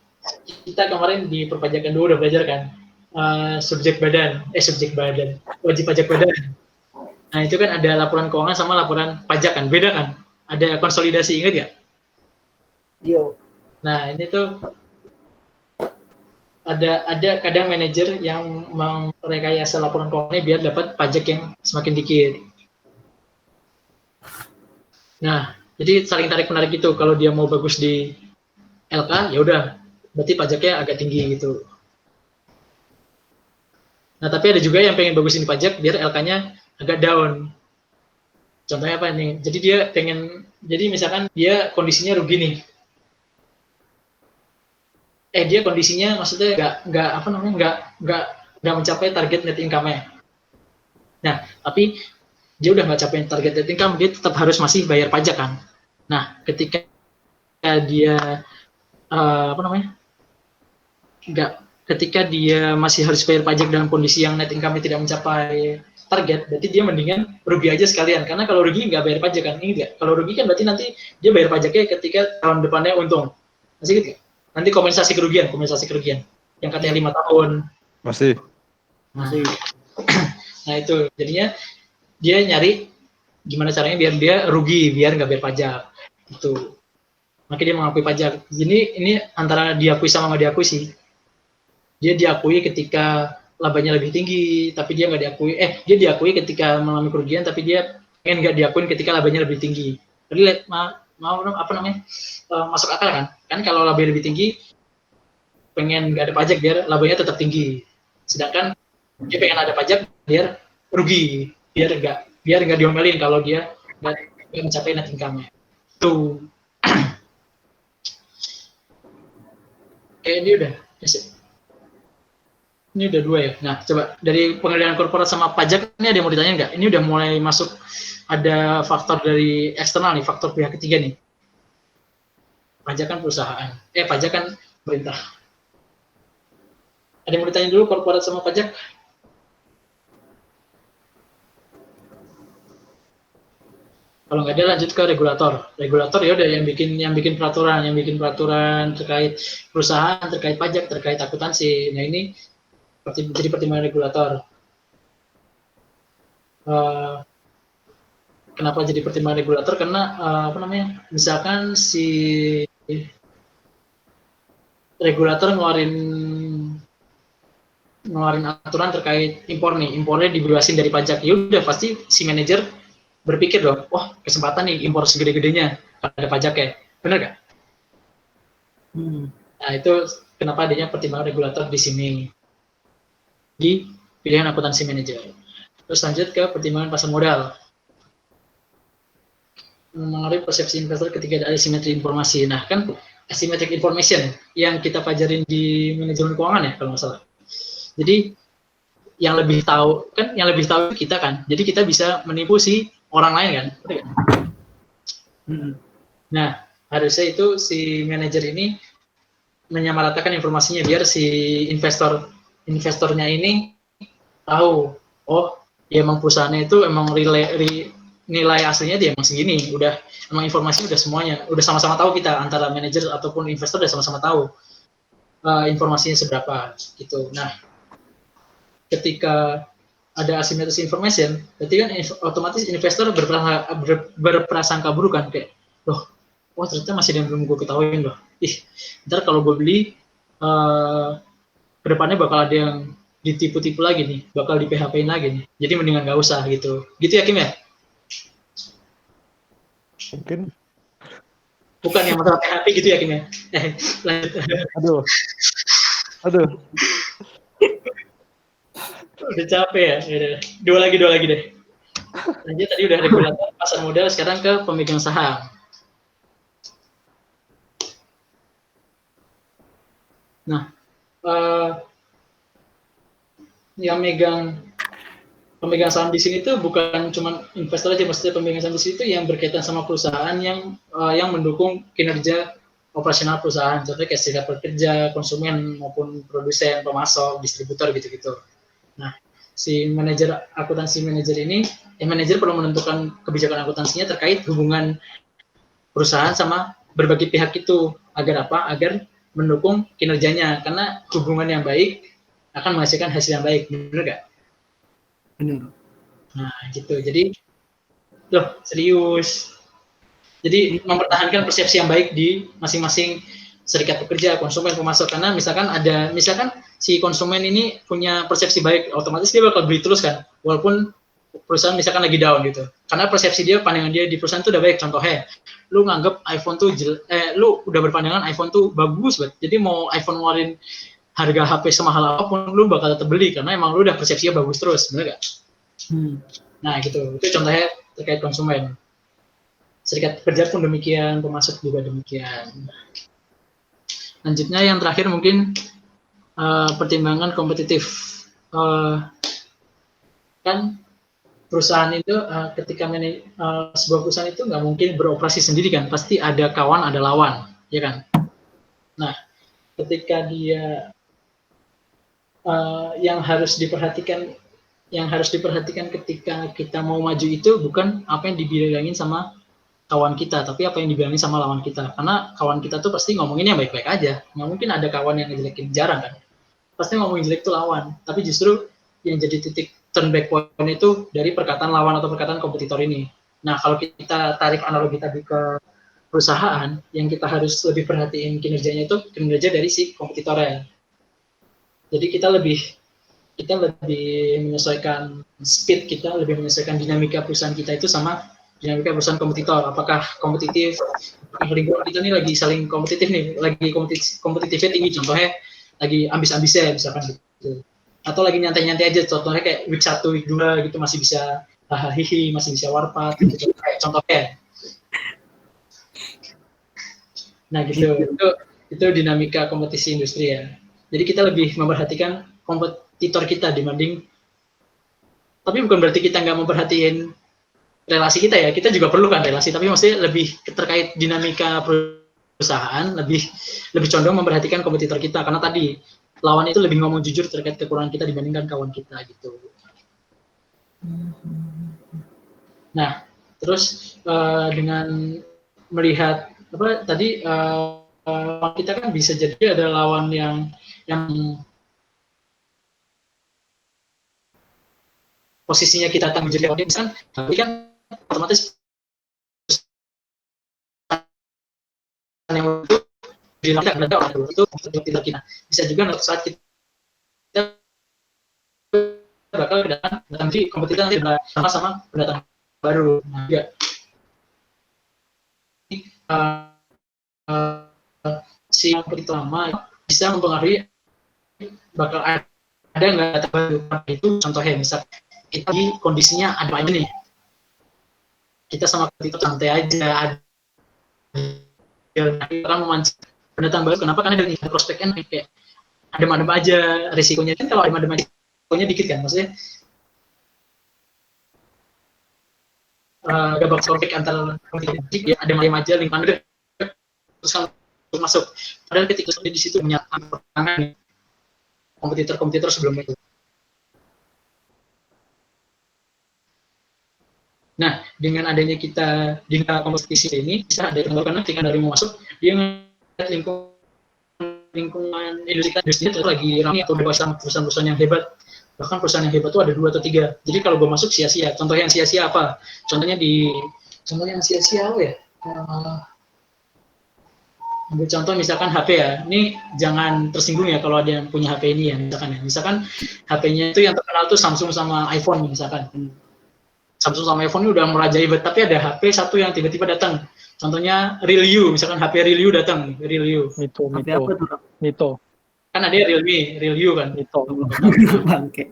kita kemarin di perpajakan dulu udah belajar kan, wajib pajak badan. Nah, itu kan ada laporan keuangan sama laporan pajak kan, beda kan? Ada konsolidasi, ingat ya? Yo. Nah, ini tuh ada kadang manajer yang merekayasa laporan keuangannya biar dapat pajak yang semakin dikit. Nah, jadi saling tarik-menarik itu. Kalau dia mau bagus di LK, ya udah, berarti pajaknya agak tinggi gitu. Nah, tapi ada juga yang pengen bagusin pajak biar LK-nya agak down. Contohnya apa nih? Jadi misalkan dia kondisinya rugi nih. Dia kondisinya maksudnya nggak mencapai target net income-nya. Nah, tapi dia udah nggak capai target net income, dia tetap harus masih bayar pajak kan. Nah, ketika dia ketika dia masih harus bayar pajak dalam kondisi yang net income-nya tidak mencapai target, berarti dia mendingan rugi aja sekalian. Karena kalau rugi nggak bayar pajak kan, ini nggak. Kalau rugi kan berarti nanti dia bayar pajaknya ketika tahun depannya untung. Masih gitu? Nanti kompensasi kerugian yang katanya 5 tahun. Masih. Nah itu jadinya dia nyari gimana caranya biar dia rugi, biar nggak bayar pajak. Itu. Makanya dia mengakui pajak. Jadi ini antara diakui sama nggak diakui sih. Dia diakui ketika labanya lebih tinggi, tapi dia nggak diakui. Dia diakui ketika mengalami kerugian, tapi dia pengen nggak diakuin ketika labanya lebih tinggi. Jadi masuk akal kan? Kan kalau labanya lebih tinggi, pengen nggak ada pajak biar labanya tetap tinggi. Sedangkan dia pengen ada pajak biar rugi, biar nggak diomelin kalau dia nggak mencapai net income-nya. Tuh. Ini udah. Ini udah 2 ya. Nah, coba dari pengendalian korporat sama pajak, ini ada yang mau ditanya nggak? Ini udah mulai masuk, ada faktor dari eksternal nih, faktor pihak ketiga nih. pajakan perusahaan. Pajakan pemerintah. Ada yang mau ditanya dulu korporat sama pajak? Kalau nggak ada lanjut ke regulator. Regulator ya udah yang bikin peraturan terkait perusahaan, terkait pajak, terkait akuntansi. Nah ini jadi pertimbangan regulator. Kenapa jadi pertimbangan regulator? Karena misalkan si regulator ngeluarin aturan terkait impor nih, impornya dibebasin dari pajak. Ya udah pasti si manajer berpikir dong, wah kesempatan nih impor segede-gedenya ada pajaknya, benar nggak? Nah itu kenapa adanya pertimbangan regulator di sini di pilihan akuntansi manajer. Terus lanjut ke pertimbangan pasar modal. Mengaruhi persepsi investor ketika ada asimetri informasi. Nah kan asymmetric information yang kita pelajarin di manajemen keuangan ya kalau nggak salah. Jadi yang lebih tahu kita kan. Jadi kita bisa menipu si orang lain kan. Nah, harusnya itu si manajer ini menyamaratakan informasinya biar si investornya ini tahu, oh, ya emang perusahaannya itu emang nilai aslinya dia emang segini, emang informasinya udah semuanya, udah sama-sama tahu kita antara manajer ataupun investor udah sama-sama tahu informasinya seberapa gitu. Nah, ketika ada asymmetric information, berarti kan otomatis investor berprasangka buruk kan, kayak, wah ternyata masih ada yang belum gue ketahuin loh. Ntar kalau gue beli, kedepannya bakal ada yang ditipu-tipu lagi nih, bakal di PHP-in lagi nih. Jadi mendingan nggak usah gitu. Gitu ya Kim ya? Mungkin. Bukan yang masalah PHP gitu ya Kim ya? Aduh. Udah capek ya? Yaudah. Dua lagi deh. Lanjut tadi udah regulator pasar modal, sekarang ke pemegang saham. Nah, yang pemegang saham di sini tuh bukan cuma investor aja, maksudnya pemegang saham di sini tuh yang berkaitan sama perusahaan yang mendukung kinerja operasional perusahaan, contohnya kayak serikat pekerja, konsumen maupun produsen, pemasok, distributor gitu-gitu. Nah, si akuntansi manajer ini, manajer perlu menentukan kebijakan akuntansinya terkait hubungan perusahaan sama berbagai pihak itu, agar apa? Agar mendukung kinerjanya, karena hubungan yang baik akan menghasilkan hasil yang baik, benar nggak? Benar. Nah, gitu. Jadi, serius. Jadi mempertahankan persepsi yang baik di masing-masing serikat pekerja, konsumen, pemasok. Karena misalkan si konsumen ini punya persepsi baik, otomatis dia bakal beli terus kan, walaupun perusahaan misalkan lagi down gitu. Karena persepsi dia, pandangan dia di perusahaan itu udah baik. Contohnya, lu nganggep iPhone tuh lu udah berpandangan iPhone tuh bagus banget. Jadi mau iPhone ngeluarin harga HP semahal apapun, lu bakal tetap beli karena emang lu udah persepsinya bagus terus, bener gak? Nah gitu, itu contohnya terkait konsumen. Serikat pekerja pun demikian, pemasok juga demikian. Lanjutnya yang terakhir mungkin pertimbangan kompetitif. Kan perusahaan itu ketika sebuah perusahaan itu nggak mungkin beroperasi sendiri kan, pasti ada kawan, ada lawan, ya kan? Nah, ketika dia yang harus diperhatikan ketika kita mau maju itu bukan apa yang dibilangin sama kawan kita, tapi apa yang dibilangin sama lawan kita. Karena kawan kita tuh pasti ngomonginnya baik-baik aja, nggak mungkin ada kawan yang ngejelekin, jarang kan? Pasti ngomongin jelek itu lawan, tapi justru yang jadi titik turn back point itu dari perkataan lawan atau perkataan kompetitor ini. Nah, kalau kita tarik analogi tadi ke perusahaan, yang kita harus lebih perhatiin kinerjanya itu kinerja dari si kompetitornya. Jadi kita lebih menyesuaikan speed kita, lebih menyesuaikan dinamika perusahaan kita itu sama dinamika perusahaan kompetitor. Apakah kompetitif, lingkungan kita ini lagi saling kompetitif nih, lagi kompetitifnya tinggi, contohnya lagi ambis-ambisnya misalkan gitu. Atau lagi nyantai-nyantai aja, contohnya kayak week 1, week 2 gitu masih bisa hahihi, masih bisa warpat gitu, contohnya. Nah gitu, itu dinamika kompetisi industri ya. Jadi kita lebih memperhatikan kompetitor kita dibanding, tapi bukan berarti kita nggak memperhatiin relasi kita ya, kita juga perlu kan relasi, tapi maksudnya lebih terkait dinamika perusahaan perusahaan lebih condong memperhatikan kompetitor kita karena tadi lawan itu lebih ngomong jujur terkait kekurangan kita dibandingkan kawan kita gitu. Nah, terus dengan melihat apa tadi kita kan bisa jadi ada lawan yang posisinya kita datang menjadi audiens kan, tapi kan otomatis yang itu tidak ada orang itu tidak kita bisa juga saat kita bakal datang di kompetitor nanti sama pendatang baru juga si kompetitor lama bisa mempengaruhi bakal ada nggak baru itu contohnya misal kita di kondisinya ada aja nih kita sama kompetitor santai aja orang memancing pendatang baru kenapa karena dari prospeknya kayak adem-adem aja risikonya kan kalau adem-adem aja risikonya dikit kan maksudnya gak bakal prospek antar kompetitor ya adem-adem aja lingkungan terus kan masuk padahal ketika di situ punya pertangan kompetitor sebelumnya itu. Nah, dengan adanya kita di kompetisi ini bisa ada yang karena ketika dari mau masuk dia ngeliat lingkungan industri itu lagi ramai atau bebas sama perusahaan-perusahaan yang hebat. Bahkan perusahaan yang hebat itu ada 2 atau 3. Jadi kalau gue masuk sia-sia. Contoh yang sia-sia apa? Contoh yang sia-sia apa ya? Ambil contoh misalkan HP ya. Ini jangan tersinggung ya kalau ada yang punya HP ini ya misalkan ya. Misalkan HP-nya itu yang terkenal tuh Samsung sama iPhone misalkan. Samsung sama iPhone ini udah merajai banget, tapi ada HP satu yang tiba-tiba datang. Contohnya Realu, misalkan HP Realu datang, Realu. Mito. Kan ada Realu kan. Mito. Bangke.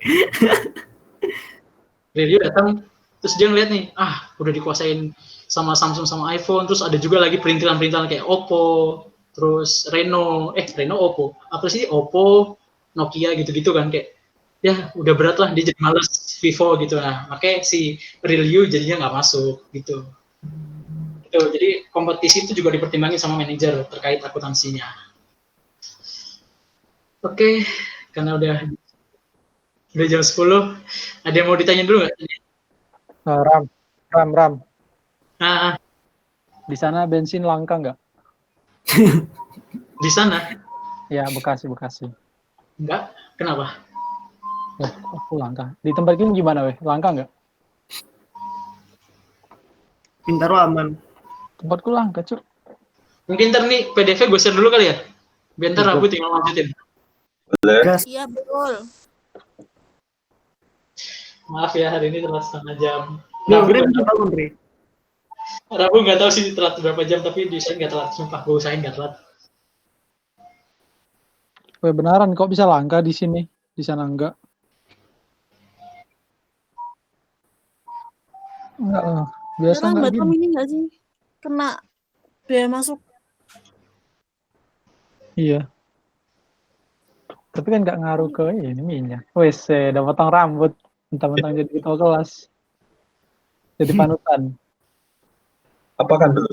Realu datang, terus dia ngeliat nih, udah dikuasain sama Samsung sama iPhone, terus ada juga lagi perintilan-perintilan kayak Oppo, terus Reno, Oppo. Apa sih Oppo, Nokia gitu-gitu kan kayak ya udah berat lah dia jadi males Vivo gitu. Nah makanya si Realu jadinya nggak masuk gitu. Jadi kompetisi itu juga dipertimbangin sama manajer terkait akuntansinya. Oke, karena udah jam 10 ada yang mau ditanya dulu nggak? Ram. Di sana bensin langka nggak? Di sana? Ya Bekasi. Enggak, kenapa? Aku langka. Di tempat ini gimana weh? Langka nggak? Bintaro aman. Tempatku langka cuk. Mungkin ntar nih PDF gue share dulu kali ya. Biar ntar Rabu tinggal lanjutin. Gas. Iya betul. Maaf ya hari ini telat setengah jam. Rabu nggak tahu sih telat berapa jam tapi desain nggak telat. Sumpah gue usahain nggak telat. Weh beneran kok bisa langka di sini? Di sana enggak? Enggak lah. Biasa Sekarang enggak Batam gini. ini nggak sih kena biaya masuk? Iya. Tapi kan nggak ngaruh ke ini minyak. Wes, udah potong rambut, mentang-mentang jadi ketua kelas, jadi panutan. Apa kan dulu?